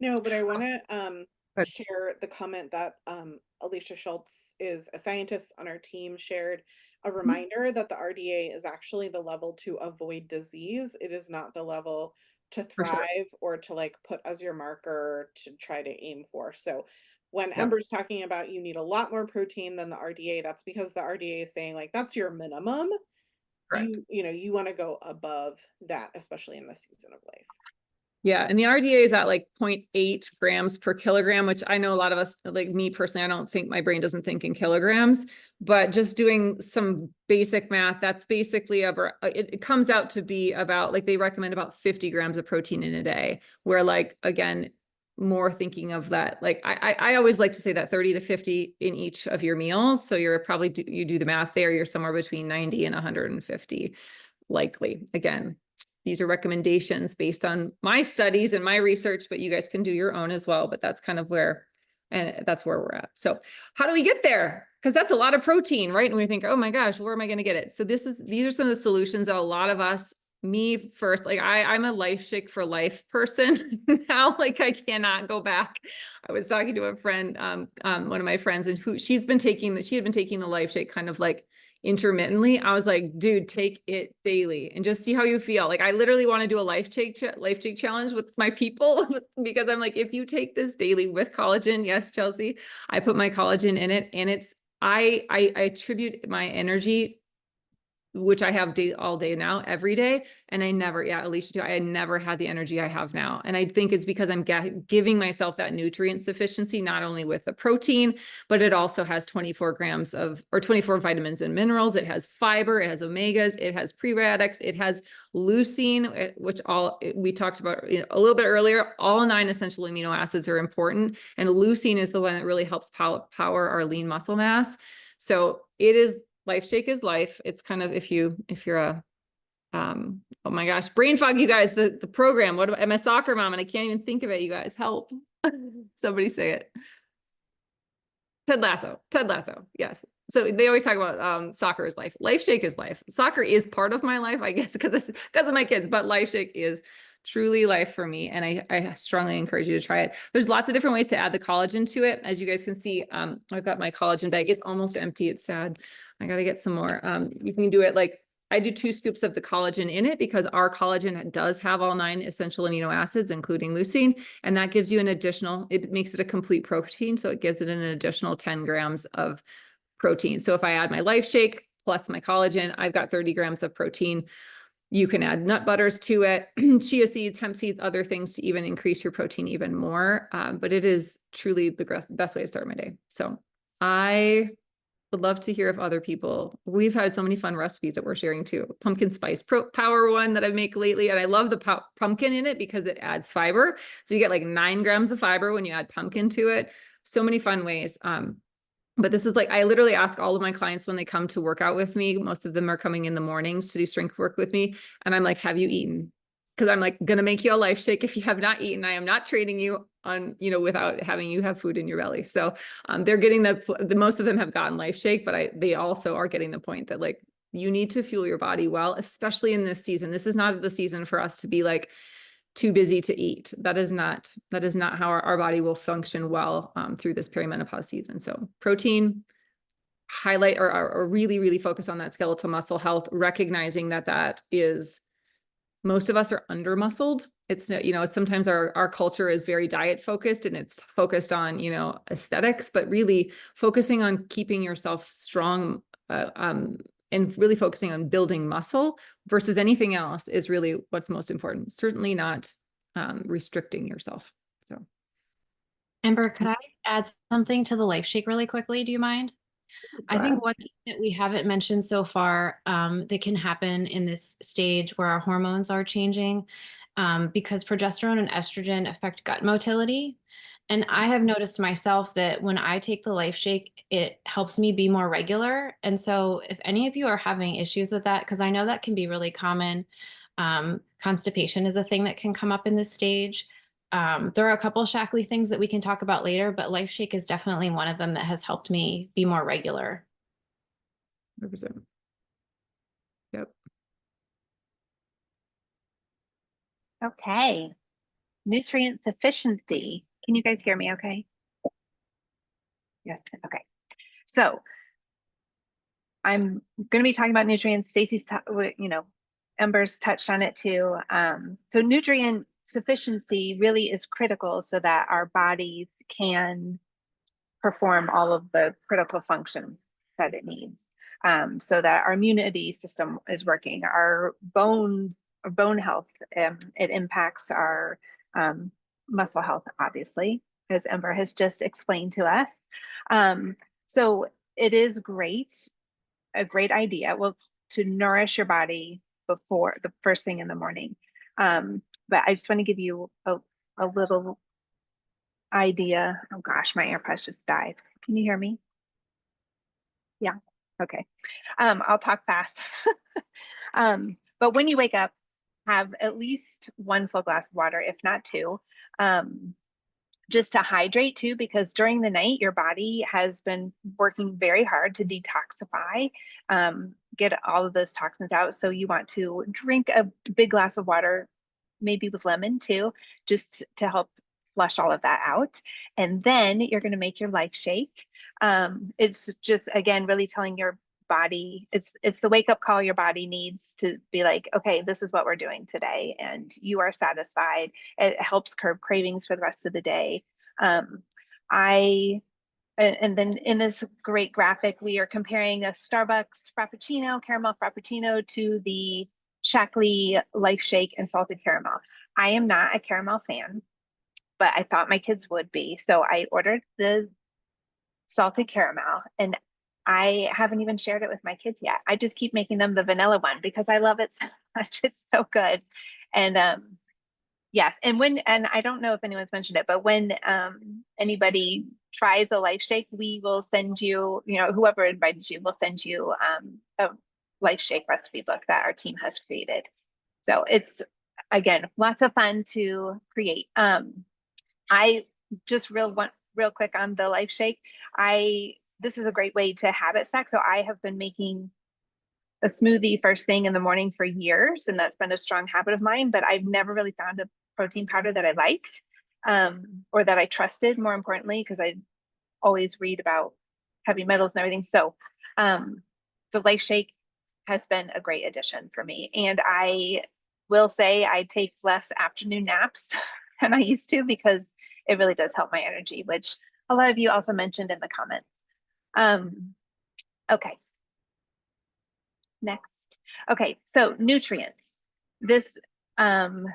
No, but I want to share the comment that Alicia Schultz is a scientist on our team shared a reminder that the RDA is actually the level to avoid disease. It is not the level to thrive or to like put as your marker to try to aim for. So when Ember's talking about you need a lot more protein than the RDA, that's because the RDA is saying like that's your minimum. You know, you want to go above that, especially in this season of life. Yeah. And the RDA is at like 0.8 grams per kilogram, which I know a lot of us, like me personally, I don't think my brain doesn't think in kilograms, but just doing some basic math, that's basically it comes out to be about like, they recommend about 50 grams of protein in a day, where like, again, more thinking of that. Like I always like to say that 30 to 50 in each of your meals. So you're probably, you do the math there, you're somewhere between 90 and 150 likely. Again, these are recommendations based on my studies and my research, but you guys can do your own as well. But that's kind of that's where we're at. So how do we get there? Because that's a lot of protein, right? And we think, oh my gosh, where am I going to get it? So these are some of the solutions that a lot of us, me first, like I'm a Life Shake for Life person now. Like I cannot go back. I was talking to a friend, one of my friends, and she had been taking the Life Shake kind of like intermittently. I was like, dude, take it daily and just see how you feel. Like I literally want to do a life shake challenge with my people because I'm like, if you take this daily with collagen, yes, Chelsea, I put my collagen in it, and I attribute my energy, which I have all day now, every day. And I never, Alicia too, I never had the energy I have now. And I think it's because I'm giving myself that nutrient sufficiency, not only with the protein, but it also has 24 vitamins and minerals. It has fiber, it has omegas, it has prebiotics, it has leucine, which we talked about a little bit earlier. All 9 essential amino acids are important. And leucine is the one that really helps power our lean muscle mass. So Life Shake is life. It's kind of, if you're a, oh my gosh, brain fog, you guys, the program, I'm a soccer mom and I can't even think of it. You guys help. Somebody say it. Ted Lasso. Yes. So they always talk about soccer is life. Life Shake is life. Soccer is part of my life, I guess, because of my kids, but Life Shake is truly life for me. And I strongly encourage you to try it. There's lots of different ways to add the collagen to it. As you guys can see, I've got my collagen bag. It's almost empty. It's sad. I got to get some more. You can do it like I do 2 scoops of the collagen in it because our collagen does have all 9 essential amino acids, including leucine. And that gives you an additional, it makes it a complete protein. So it gives it an additional 10 grams of protein. So if I add my Life Shake plus my collagen, I've got 30 grams of protein. You can add nut butters to it, chia seeds, hemp seeds, other things to even increase your protein even more. But it is truly the best way to start my day. So I would love to hear if other people, we've had so many fun recipes that we're sharing too. Pumpkin spice power one that I make lately. And I love the pumpkin in it because it adds fiber. So you get like 9 grams of fiber when you add pumpkin to it. So many fun ways. But this is like, I literally ask all of my clients when they come to work out with me, most of them are coming in the mornings to do strength work with me. And I'm like, have you eaten? Because I'm like, going to make you a Life Shake. If you have not eaten, I am not training you on, without having you have food in your belly. So they're getting the most of them have gotten Life Shake, but they also are getting the point that like, you need to fuel your body well, especially in this season. This is not the season for us to be like, too busy to eat. That is not how our body will function well through this perimenopause season. So protein, highlight or really, really focus on that skeletal muscle health, recognizing that is, most of us are under muscled. It's, it's sometimes our culture is very diet focused and it's focused on, aesthetics, but really focusing on keeping yourself strong, and really focusing on building muscle versus anything else is really what's most important. Certainly not restricting yourself. So, Amber, could I add something to the Life Shake really quickly? Do you mind? I think one thing that we haven't mentioned so far that can happen in this stage where our hormones are changing, because progesterone and estrogen affect gut motility. And I have noticed myself that when I take the Life Shake, it helps me be more regular. And so if any of you are having issues with that, because I know that can be really common, constipation is a thing that can come up in this stage. There are a couple Shackley things that we can talk about later, but Life Shake is definitely one of them that has helped me be more regular. 100%. Yep. Okay. Nutrient sufficiency. Can you guys hear me okay? Yes. Okay. So I'm going to be talking about nutrients. Stacy's, Ember's touched on it too. So nutrient sufficiency really is critical so that our bodies can perform all of the critical functions that it needs. So that our immunity system is working, our bones, our bone health, it impacts our muscle health, obviously, as Ember has just explained to us. So it is a great idea, to nourish your body before the first thing in the morning. But I just want to give you a little idea. Oh gosh, my AirPods just died. Can you hear me? Yeah. Okay. I'll talk fast. But when you wake up, have at least 1 full glass of water, if not 2, just to hydrate too, because during the night, your body has been working very hard to detoxify, get all of those toxins out. So you want to drink a big glass of water, maybe with lemon too, just to help flush all of that out. And then you're going to make your Life Shake. It's just, again, really telling your body, it's the wake up call your body needs to be like, okay, this is what we're doing today. And you are satisfied. It helps curb cravings for the rest of the day. And then in this great graphic, we are comparing a Starbucks Frappuccino, caramel Frappuccino, to the Shackley Life Shake and salted caramel. I am not a caramel fan, but I thought my kids would be. So I ordered the salted caramel, and I haven't even shared it with my kids yet. I just keep making them the vanilla one because I love it so much. It's so good. And yes, and I don't know if anyone's mentioned it, but when anybody tries a Life Shake, we will send you, whoever invited you will send you a Life Shake recipe book that our team has created. So it's, again, lots of fun to create. I just real quick on the Life Shake. This is a great way to habit stack. So I have been making a smoothie first thing in the morning for years, and that's been a strong habit of mine, but I've never really found a protein powder that I liked, or that I trusted, more importantly, because I always read about heavy metals and everything. So the Life Shake has been a great addition for me. And I will say I take less afternoon naps than I used to because it really does help my energy, which a lot of you also mentioned in the comments. Okay. Next. Okay, so nutrients. This,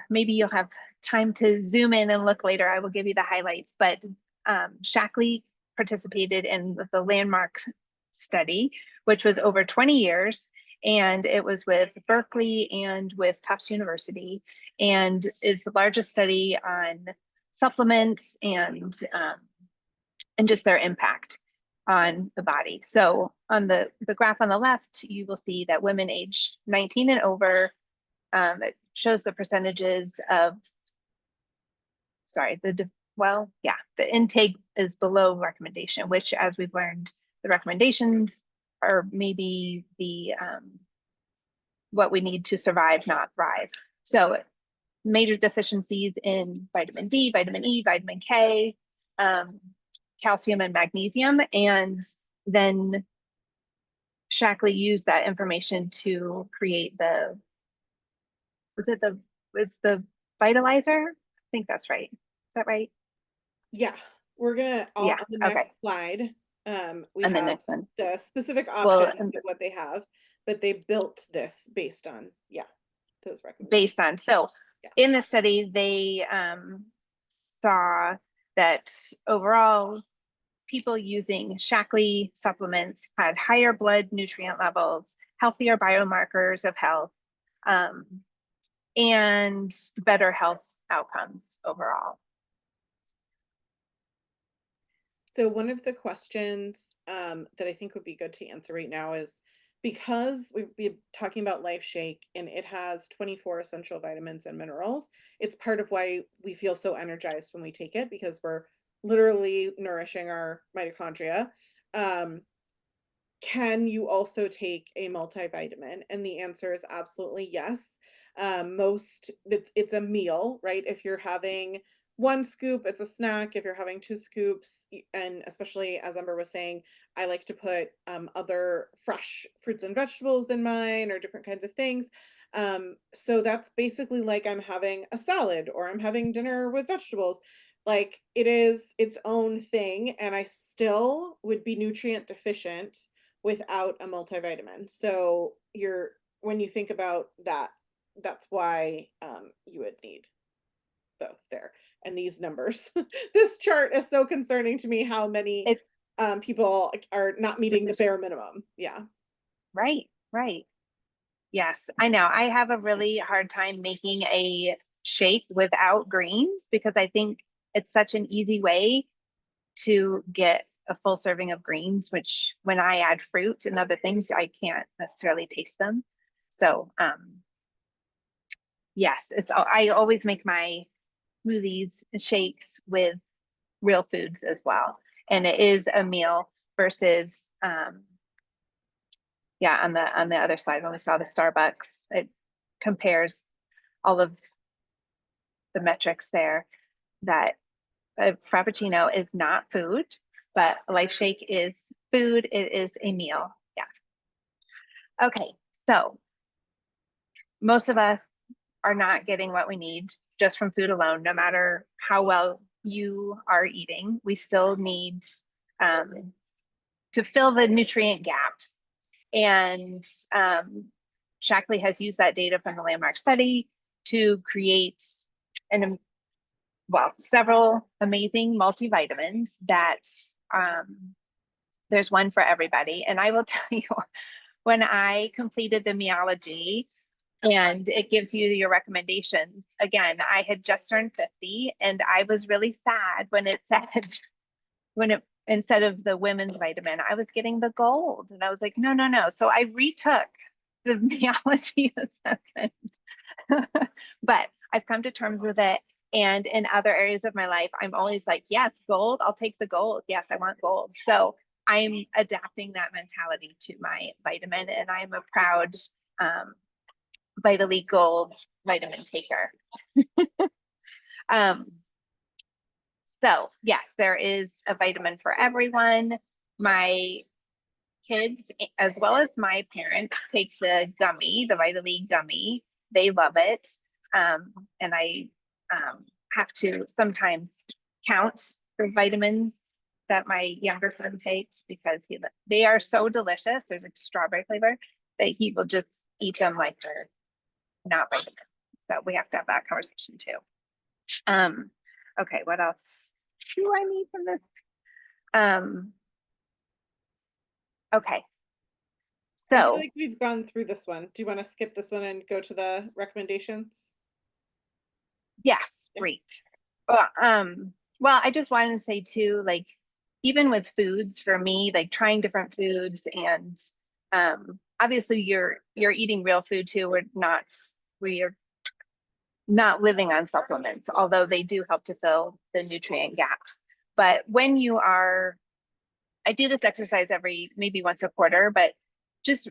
maybe you'll have time to zoom in and look later. I will give you the highlights, but Shackley participated in the landmark study, which was over 20 years. And it was with Berkeley and with Tufts University, and is the largest study on supplements and just their impact on the body. So on the graph on the left, you will see that women aged 19 and over, it shows the percentages of, sorry, the intake is below recommendation, which, as we've learned, the recommendations are maybe the what we need to survive, not thrive. So major deficiencies in vitamin D, vitamin E, vitamin K, calcium and magnesium, and then Shackley used that information to create was the vitalizer? I think that's right. Is that right? Yeah, we're gonna Yeah, on the okay. next slide. We And the have next one. the specific Well, options of what they have, but they built this based on, yeah, those recommendations. based on, so Yeah. in the study, they saw that overall people using Shackley supplements had higher blood nutrient levels, healthier biomarkers of health, and better health outcomes overall. So one of the questions that I think would be good to answer right now is, because we're talking about Life Shake and it has 24 essential vitamins and minerals, it's part of why we feel so energized when we take it, because we're literally nourishing our mitochondria. Can you also take a multivitamin? And the answer is absolutely yes. It's a meal, right? If you're having one scoop, it's a snack. If you're having two scoops, and especially as Ember was saying, I like to put other fresh fruits and vegetables in mine, or different kinds of things. So that's basically like I'm having a salad or I'm having dinner with vegetables. Like, it is its own thing, and I still would be nutrient deficient without a multivitamin. So when you think about that, that's why you would need both there. And these numbers, this chart is so concerning to me, how many people are not meeting the bare minimum. Yeah. Right. Yes, I know. I have a really hard time making a shake without greens because I think it's such an easy way to get a full serving of greens, which when I add fruit and other things, I can't necessarily taste them. So yes, I always make my smoothies and shakes with real foods as well. And it is a meal versus on the other side, when we saw the Starbucks, it compares all of the metrics there, that a Frappuccino is not food, but a Life Shake is food. It is a meal. Yeah. Okay, so most of us are not getting what we need just from food alone, no matter how well you are eating. We still need to fill the nutrient gaps. And Shackley has used that data from the landmark study to create several amazing multivitamins that there's one for everybody. And I will tell you, when I completed the meology and it gives you your recommendations, again, I had just turned 50 and I was really sad when it said, instead of the women's vitamin, I was getting the gold. And I was like, no. So I retook the meology assessment. But I've come to terms with it. And in other areas of my life, I'm always like, yes, gold, I'll take the gold. Yes, I want gold. So I'm adapting that mentality to my vitamin, and I'm a proud Vitally Gold vitamin taker. So yes, there is a vitamin for everyone. My kids as well as my parents take the gummy, the Vitally gummy. They love it. And I have to sometimes count the vitamins that my younger son takes because they are so delicious. There's a strawberry flavor that he will just eat them like they're not vitamins. So we have to have that conversation too. Okay, what else do I need from this? Okay. I feel So like we've gone through this one. Do you want to skip this one and go to the recommendations? yes, great. Well, I just wanted to say too, like, even with foods for me, like trying different foods and obviously you're eating real food too. We are not living on supplements, although they do help to fill the nutrient gaps. But when you are, I do this exercise maybe once a quarter, but just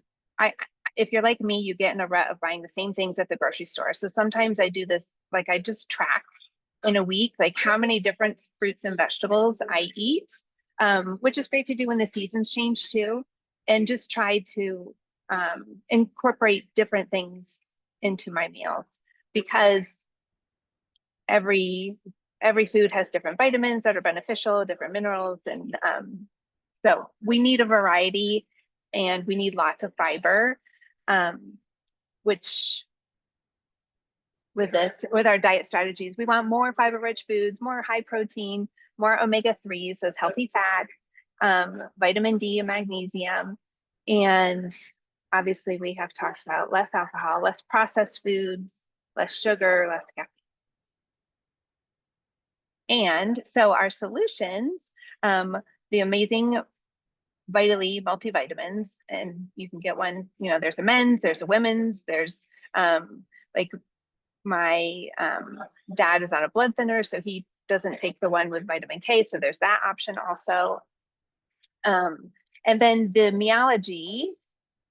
if you're like me, you get in a rut of buying the same things at the grocery store. So sometimes I do this, like I just track in a week, like how many different fruits and vegetables I eat, which is great to do when the seasons change too, and just try to incorporate different things into my meals because every food has different vitamins that are beneficial, different minerals, and so we need a variety and we need lots of fiber, which with our diet strategies, we want more fiber-rich foods, more high protein, more omega-3s, those healthy fats, vitamin D and magnesium. And obviously we have talked about less alcohol, less processed foods, less sugar, less caffeine. And so our solutions, the amazing Vitally multivitamins, and you can get one, there's a men's, there's a women's, there's like my dad is on a blood thinner, so he doesn't take the one with vitamin K, so there's that option also. And then the Meology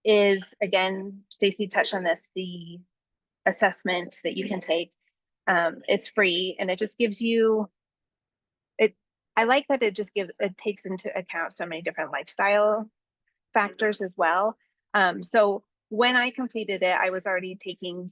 is, again, Stacy touched on this, the assessment that you can take. It's free and it just gives you I like that it takes into account so many different lifestyle factors as well. So when I completed it, I was already taking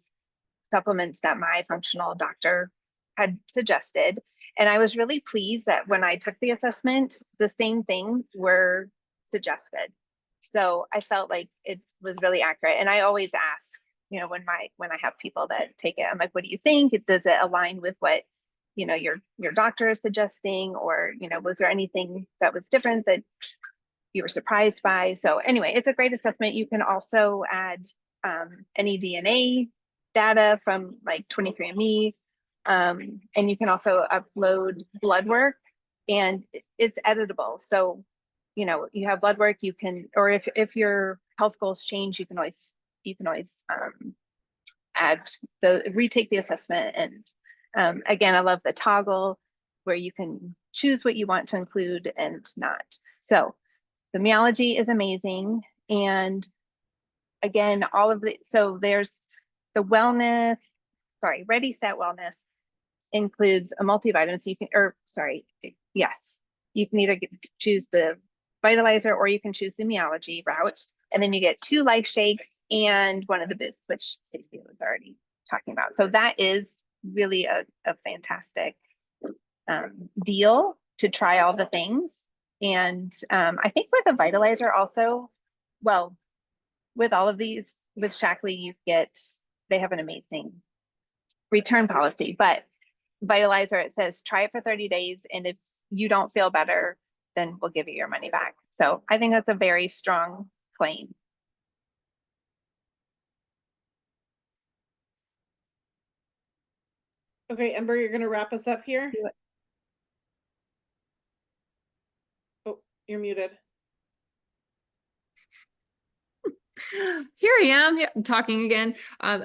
supplements that my functional doctor had suggested. And I was really pleased that when I took the assessment, the same things were suggested. So I felt like it was really accurate. And I always ask, when I have people that take it, I'm like, what do you think? Does it align with what your doctor is suggesting, or was there anything that was different that you were surprised by? So anyway, it's a great assessment. You can also add any DNA data from like 23andMe, and you can also upload blood work, and it's editable. So you have blood work, you can, or if your health goals change, you can always retake the assessment. And again, I love the toggle where you can choose what you want to include and not. So the Meology is amazing. And again, so there's the Ready Set Wellness includes a multivitamin. So you can either choose the Vitalizer or you can choose the Meology route. And then you get 2 life shakes and one of the boosts, which Stacey was already talking about. So that is really a fantastic deal to try all the things. And I think with the Vitalizer also, well, with all of these, with Shaklee, they have an amazing return policy, but Vitalizer, it says try it for 30 days. And if you don't feel better, then we'll give you your money back. So I think that's a very strong claim. Okay, Ember, you're going to wrap us up here. Oh, you're muted. Here I am, yeah, talking again.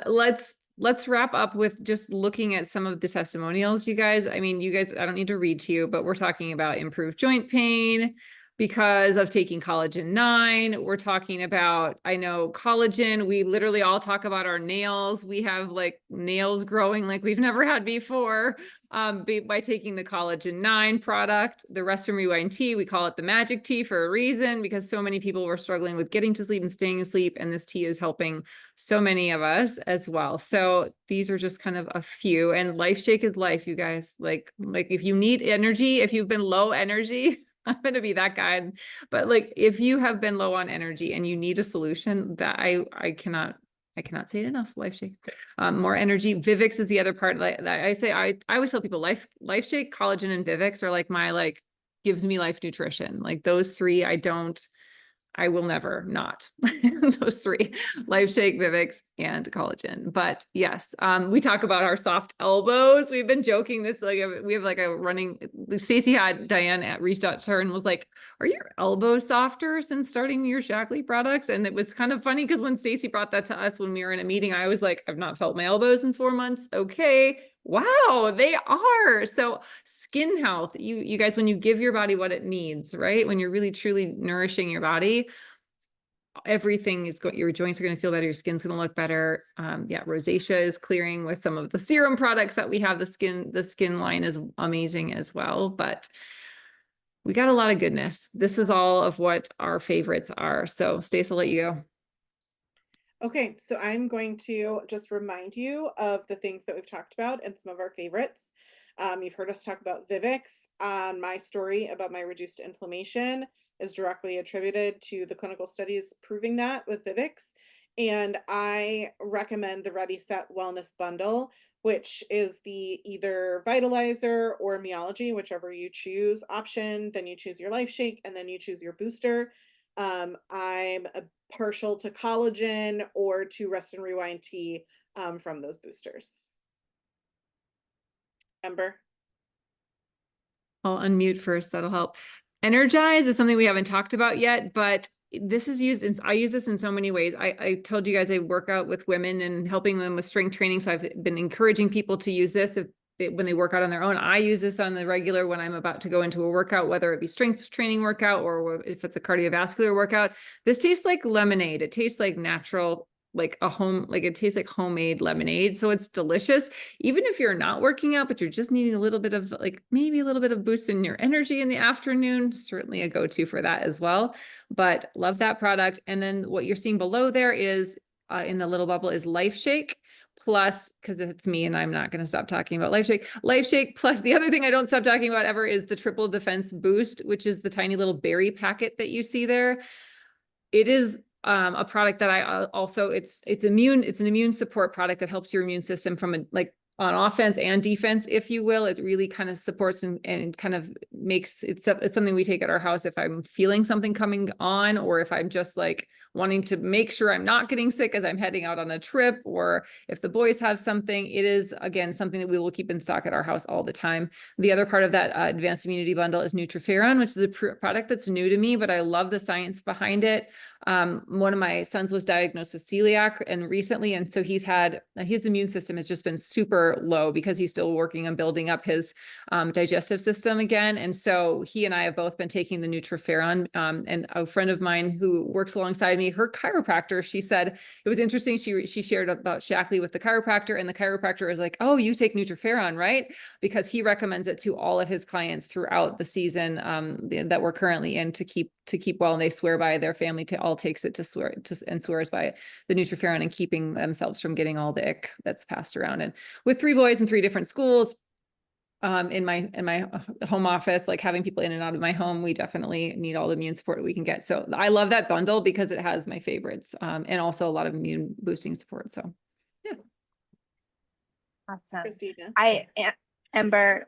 Let's wrap up with just looking at some of the testimonials, you guys. I mean, you guys, I don't need to read to you, but we're talking about improved joint pain, because of taking collagen 9. We're talking about, I know collagen, we literally all talk about our nails. We have like nails growing like we've never had before by taking the collagen 9 product. The Rest and Rewind tea, we call it the magic tea for a reason, because so many people were struggling with getting to sleep and staying asleep, and this tea is helping so many of us as well. So these are just kind of a few, and Life Shake is life, you guys. Like if you need energy, if you've been low energy, I'm going to be that guy. But like, if you have been low on energy and you need a solution, that I cannot say it enough. Life Shake, more energy. Vivix is the other part. Like I say, I always tell people Life Shake, collagen, and Vivix are like my, like, gives me life nutrition. Like those three, I will never not those three: Life Shake, Vivix, and collagen. But yes, we talk about our soft elbows. We've been joking this, like we have like a running, Stacey had Diane reached out to her and was like, are your elbows softer since starting your Shackley products? And it was kind of funny because when Stacey brought that to us when we were in a meeting, I was like, I've not felt my elbows in 4 months. Okay. Wow, they are. So skin health, you guys, when you give your body what it needs, right? When you're really truly nourishing your body, everything is going, your joints are going to feel better, your skin's going to look better. Yeah, rosacea is clearing with some of the serum products that we have. The skin line is amazing as well, but we got a lot of goodness. This is all of what our favorites are. So Stacey, I'll let you go. Okay, so I'm going to just remind you of the things that we've talked about and some of our favorites. You've heard us talk about Vivix. My story about my reduced inflammation is directly attributed to the clinical studies proving that with Vivix. And I recommend the Ready Set Wellness Bundle, which is the either Vitalizer or Meology, whichever you choose option. Then you choose your Life Shake, and then you choose your booster. I'm a partial to collagen or to Rest and Rewind tea from those boosters. Ember? I'll unmute first. That'll help. Energize is something we haven't talked about yet, but this is used, and I use this in so many ways. I told you guys I work out with women and helping them with strength training. So I've been encouraging people to use this when they work out on their own. I use this on the regular when I'm about to go into a workout, whether it be strength training workout or if it's a cardiovascular workout. This tastes like lemonade. It tastes like natural, like it tastes like homemade lemonade. So it's delicious. Even if you're not working out, but you're just needing a little bit of, like, maybe a little bit of boost in your energy in the afternoon, certainly a go-to for that as well. But love that product. And then what you're seeing below there is in the little bubble is Life Shake. Plus, because it's me and I'm not going to stop talking about Life Shake. Plus, the other thing I don't stop talking about ever is the Triple Defense Boost, which is the tiny little berry packet that you see there. It is a product that I also, it's an immune support product that helps your immune system from on offense and defense, if you will. It really kind of supports and kind of makes it's something we take at our house if I'm feeling something coming on, or if I'm just like wanting to make sure I'm not getting sick as I'm heading out on a trip, or if the boys have something. It is, again, something that we will keep in stock at our house all the time. The other part of that advanced immunity bundle is Nutriferon, which is a product that's new to me, but I love the science behind it. One of my sons was diagnosed with celiac and recently, and so his immune system has just been super low because he's still working on building up his digestive system again. And so he and I have both been taking the Nutriferon. And a friend of mine who works alongside me, her chiropractor, she said it was interesting. She shared about Shackley with the chiropractor, and the chiropractor is like, "Oh, you take Nutriferon, right?" Because he recommends it to all of his clients throughout the season that we're currently in to keep well. And they swear by, their family all takes it and swears by the Nutriferon and keeping themselves from getting all the ick that's passed around. And with 3 boys in 3 different schools, in my home office, like having people in and out of my home, we definitely need all the immune support we can get. So I love that bundle because it has my favorites, and also a lot of immune boosting support. So yeah. Awesome. Christina? Ember,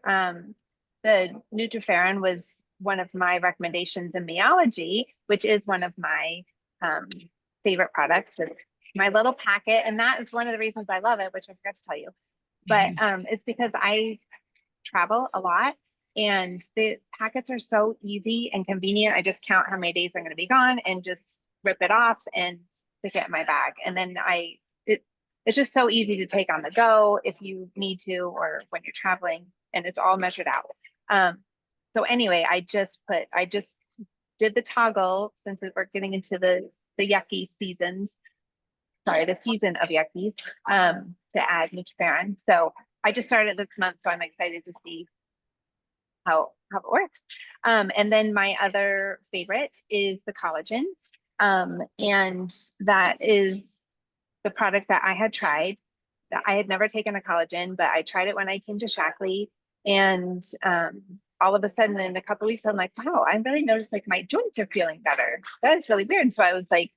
the Nutriferon was one of my recommendations in Meology, which is one of my favorite products with my little packet. And that is one of the reasons I love it, which I forgot to tell you. But it's because I travel a lot and the packets are so easy and convenient. I just count how many days I'm going to be gone and just rip it off and stick it in my bag. And then it's just so easy to take on the go if you need to, or when you're traveling, and it's all measured out. So anyway, I just did the toggle since we're getting into the yucky seasons. Sorry, the season of yuckies, to add Nutriferin. So I just started this month, so I'm excited to see how it works. And then my other favorite is the collagen. And that is the product that I had tried. That I had never taken a collagen, but I tried it when I came to Shackley. And all of a sudden in a couple of weeks, I'm like, wow, I really noticed like my joints are feeling better. That is really weird. So I was like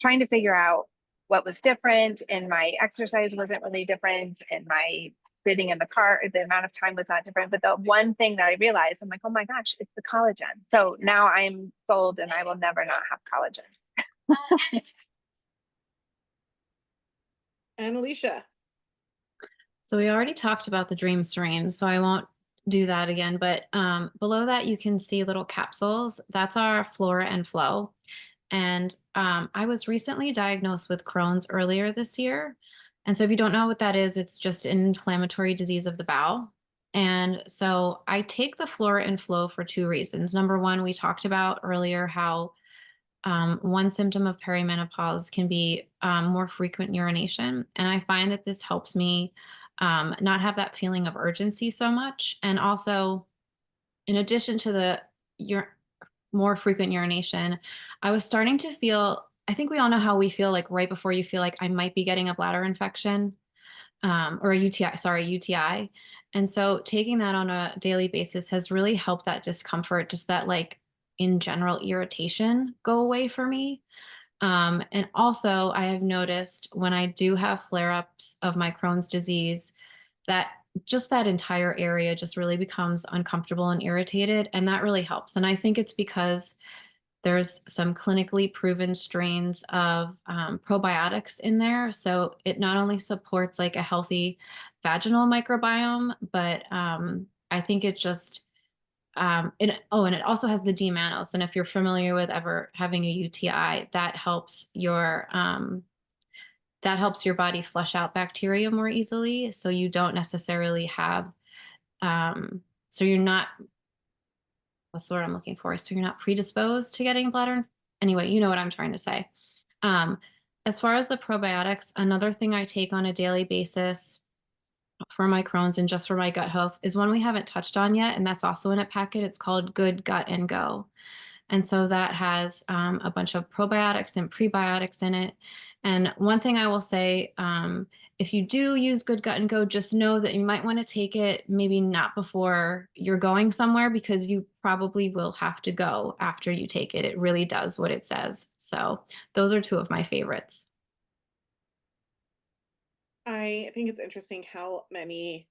trying to figure out what was different, and my exercise wasn't really different, and my sitting in the car, the amount of time was not different. But the one thing that I realized, I'm like, oh my gosh, it's the collagen. So now I'm sold and I will never not have collagen. And Alicia. So we already talked about the dream stream, so I won't do that again. But below that, you can see little capsules. That's our Flora and Flow. And I was recently diagnosed with Crohn's earlier this year. And so if you don't know what that is, it's just an inflammatory disease of the bowel. And so I take the Flora and Flow for two reasons. Number one, we talked about earlier how one symptom of perimenopause can be more frequent urination. And I find that this helps me not have that feeling of urgency so much. And also, in addition to the more frequent urination, I was starting to feel, I think we all know how we feel like right before you feel like I might be getting a bladder infection or a UTI. And so taking that on a daily basis has really helped that discomfort, just that like in general irritation go away for me. And also, I have noticed when I do have flare ups of my Crohn's disease, that just that entire area just really becomes uncomfortable and irritated. And that really helps. And I think it's because there's some clinically proven strains of probiotics in there. So it not only supports like a healthy vaginal microbiome, but I think it just, and it also has the D-mannose. And if you're familiar with ever having a UTI, that helps your body flush out bacteria more easily. So you don't necessarily have, so you're not, what's the word I'm looking for? So you're not predisposed to getting bladder. Anyway, you know what I'm trying to say. Um, as far as the probiotics, another thing I take on a daily basis for my Crohn's and just for my gut health is one we haven't touched on yet. And that's also in a packet. It's called Good Gut and Go. And so that has a bunch of probiotics and prebiotics in it. And one thing I will say, if you do use Good Gut and Go, just know that you might want to take it maybe not before you're going somewhere, because you probably will have to go after you take it. It really does what it says. So those are two of my favorites. I think it's interesting how many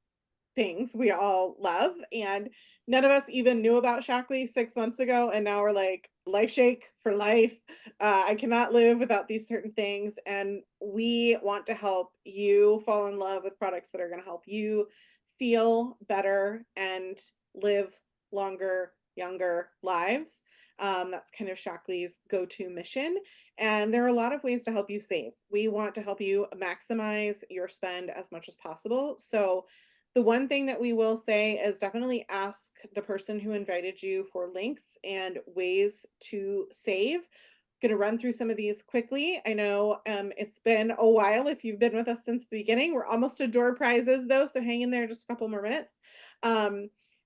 things we all love, and none of us even knew about Shackley 6 months ago, and now we're like life shake for life. I cannot live without these certain things, and we want to help you fall in love with products that are going to help you feel better and live longer, younger lives. That's kind of Shackley's go-to mission. And there are a lot of ways to help you save. We want to help you maximize your spend as much as possible. So the one thing that we will say is definitely ask the person who invited you for links and ways to save. Going to run through some of these quickly. I know it's been a while if you've been with us since the beginning. We're almost to door prizes though, so hang in there just a couple more minutes.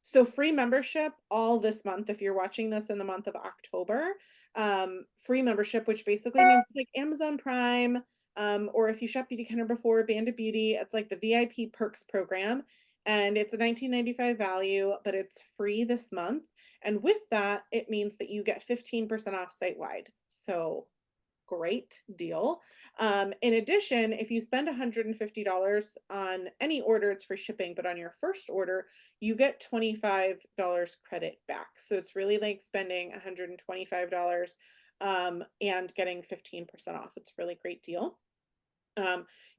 So free membership all this month if you're watching this in the month of October. Free membership, which basically means like Amazon Prime, or if you shop Beauty Counter before, Bandit Beauty, it's like the VIP perks program. And it's a $19.95 value, but it's free this month. And with that, it means that you get 15% off site-wide. So great deal. In addition, if you spend $150 on any order, it's free shipping, but on your first order, you get $25 credit back. So it's really like spending $125 and getting 15% off. It's a really great deal.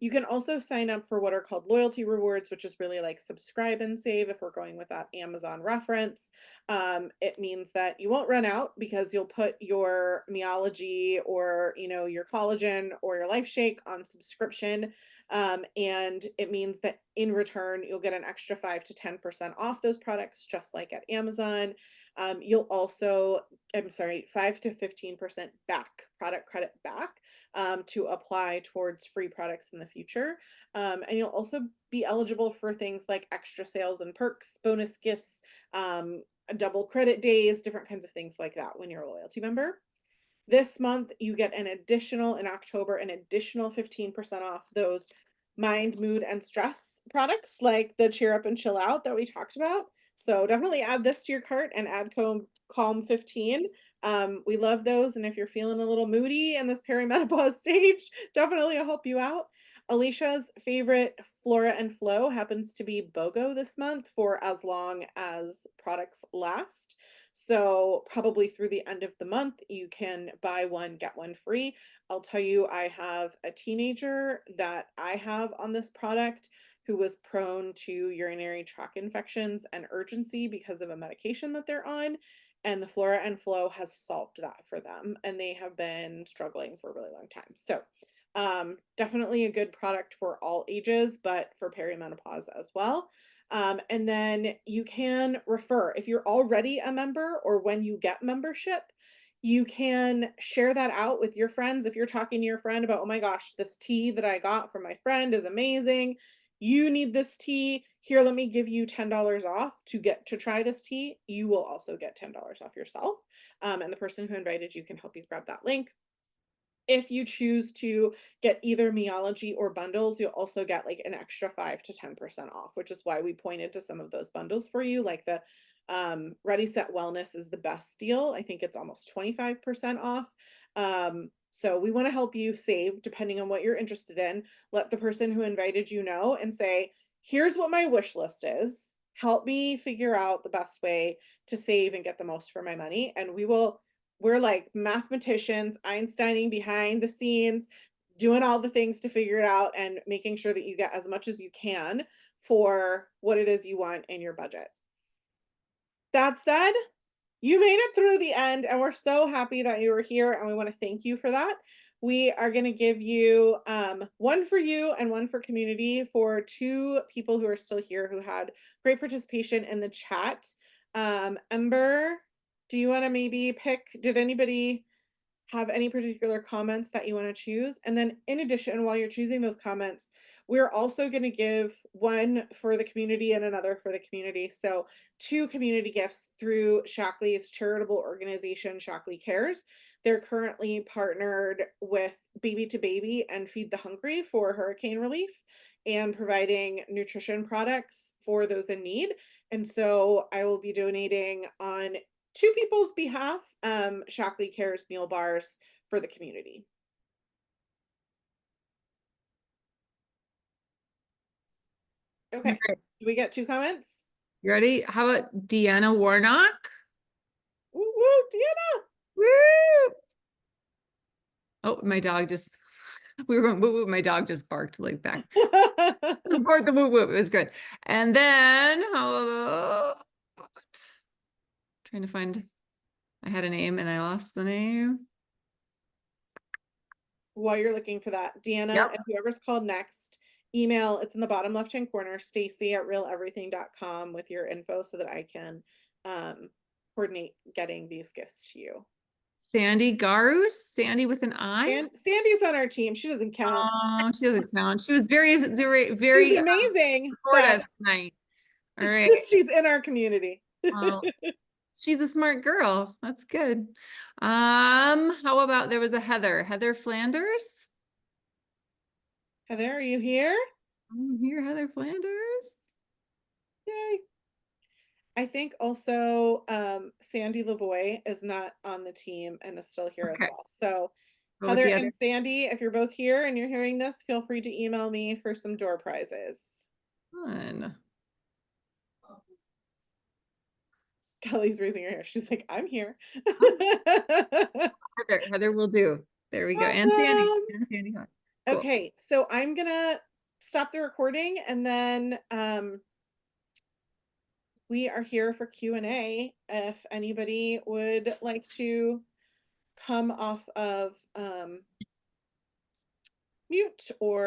You can also sign up for what are called loyalty rewards, which is really like subscribe and save if we're going with that Amazon reference. It means that you won't run out because you'll put your Meology or, your collagen or your Life Shake on subscription. And it means that in return, you'll get an extra 5 to 10% off those products, just like at Amazon. You'll also, I'm sorry, 5 to 15% back, product credit back, to apply towards free products in the future. And you'll also be eligible for things like extra sales and perks, bonus gifts, double credit days, different kinds of things like that when you're a loyalty member. This month, you get an additional, in October, an additional 15% off those mind, mood, and stress products like the Cheer Up and Chill Out that we talked about. So definitely add this to your cart and add code Calm15. We love those. And if you're feeling a little moody in this perimenopause stage, definitely will help you out. Alicia's favorite Flora and Flow happens to be BOGO this month for as long as products last. So probably through the end of the month, you can buy one, get one free. I'll tell you, I have a teenager that I have on this product who was prone to urinary tract infections and urgency because of a medication that they're on. And the Flora and Flow has solved that for them. And they have been struggling for a really long time. So definitely a good product for all ages, but for perimenopause as well. And then you can refer if you're already a member or when you get membership, you can share that out with your friends. If you're talking to your friend about, oh my gosh, this tea that I got from my friend is amazing. You need this tea. Here, let me give you $10 off to get to try this tea. You will also get $10 off yourself. And the person who invited you can help you grab that link. If you choose to get either Meology or bundles, you'll also get like an extra 5 to 10% off, which is why we pointed to some of those bundles for you. Like the Ready Set Wellness is the best deal. I think it's almost 25% off. So we want to help you save depending on what you're interested in. Let the person who invited you know and say, here's what my wish list is. Help me figure out the best way to save and get the most for my money. And we're like mathematicians, Einsteining behind the scenes, doing all the things to figure it out and making sure that you get as much as you can for what it is you want in your budget. That said, you made it through the end and we're so happy that you were here and we want to thank you for that. We are going to give you one for you and one for community for 2 people who are still here who had great participation in the chat. Ember, do you want to maybe pick, did anybody have any particular comments that you want to choose? And then in addition, while you're choosing those comments, we're also going to give one for the community and another for the community. So 2 community gifts through Shackley's charitable organization, Shackley Cares. They're currently partnered with Baby to Baby and Feed the Hungry for hurricane relief and providing nutrition products for those in need. And so I will be donating on 2 people's behalf, Shackley Cares meal bars for the community. Okay, do we get 2 comments? You ready? How about Deanna Warnock? Woo, woo, Deanna! Woo! Oh, my dog just, we were going woo woo. My dog just barked like back. Support the woo woo. It was good. And then how about, trying to find, I had a name and I lost the name. While you're looking for that, Deanna, Yep. and whoever's called next, email, it's in the bottom left-hand corner, stacy@realeverything.com with your info so that I can coordinate getting these gifts to you. Sandy Garus, Sandy with an I. Sandy's on our team. She doesn't count. Oh, she doesn't count. She was very She's amazing, supportive but tonight. All right. she's in our community. Well, she's a smart girl. That's good. How about there was a Heather Flanders? Heather, are you here? I'm here, Heather Flanders. Yay. I think also Sandy Lavoie is not on the team and is still here as well. So Go with Heather the other. and Sandy, if you're both here and you're hearing this, feel free to email me for some door prizes. Fun. Kelly's raising her hair. She's like, I'm here. Heather will do. There we go. And Sandy. Cool. Okay, so I'm gonna stop the recording and then we are here for Q&A if anybody would like to come off of mute or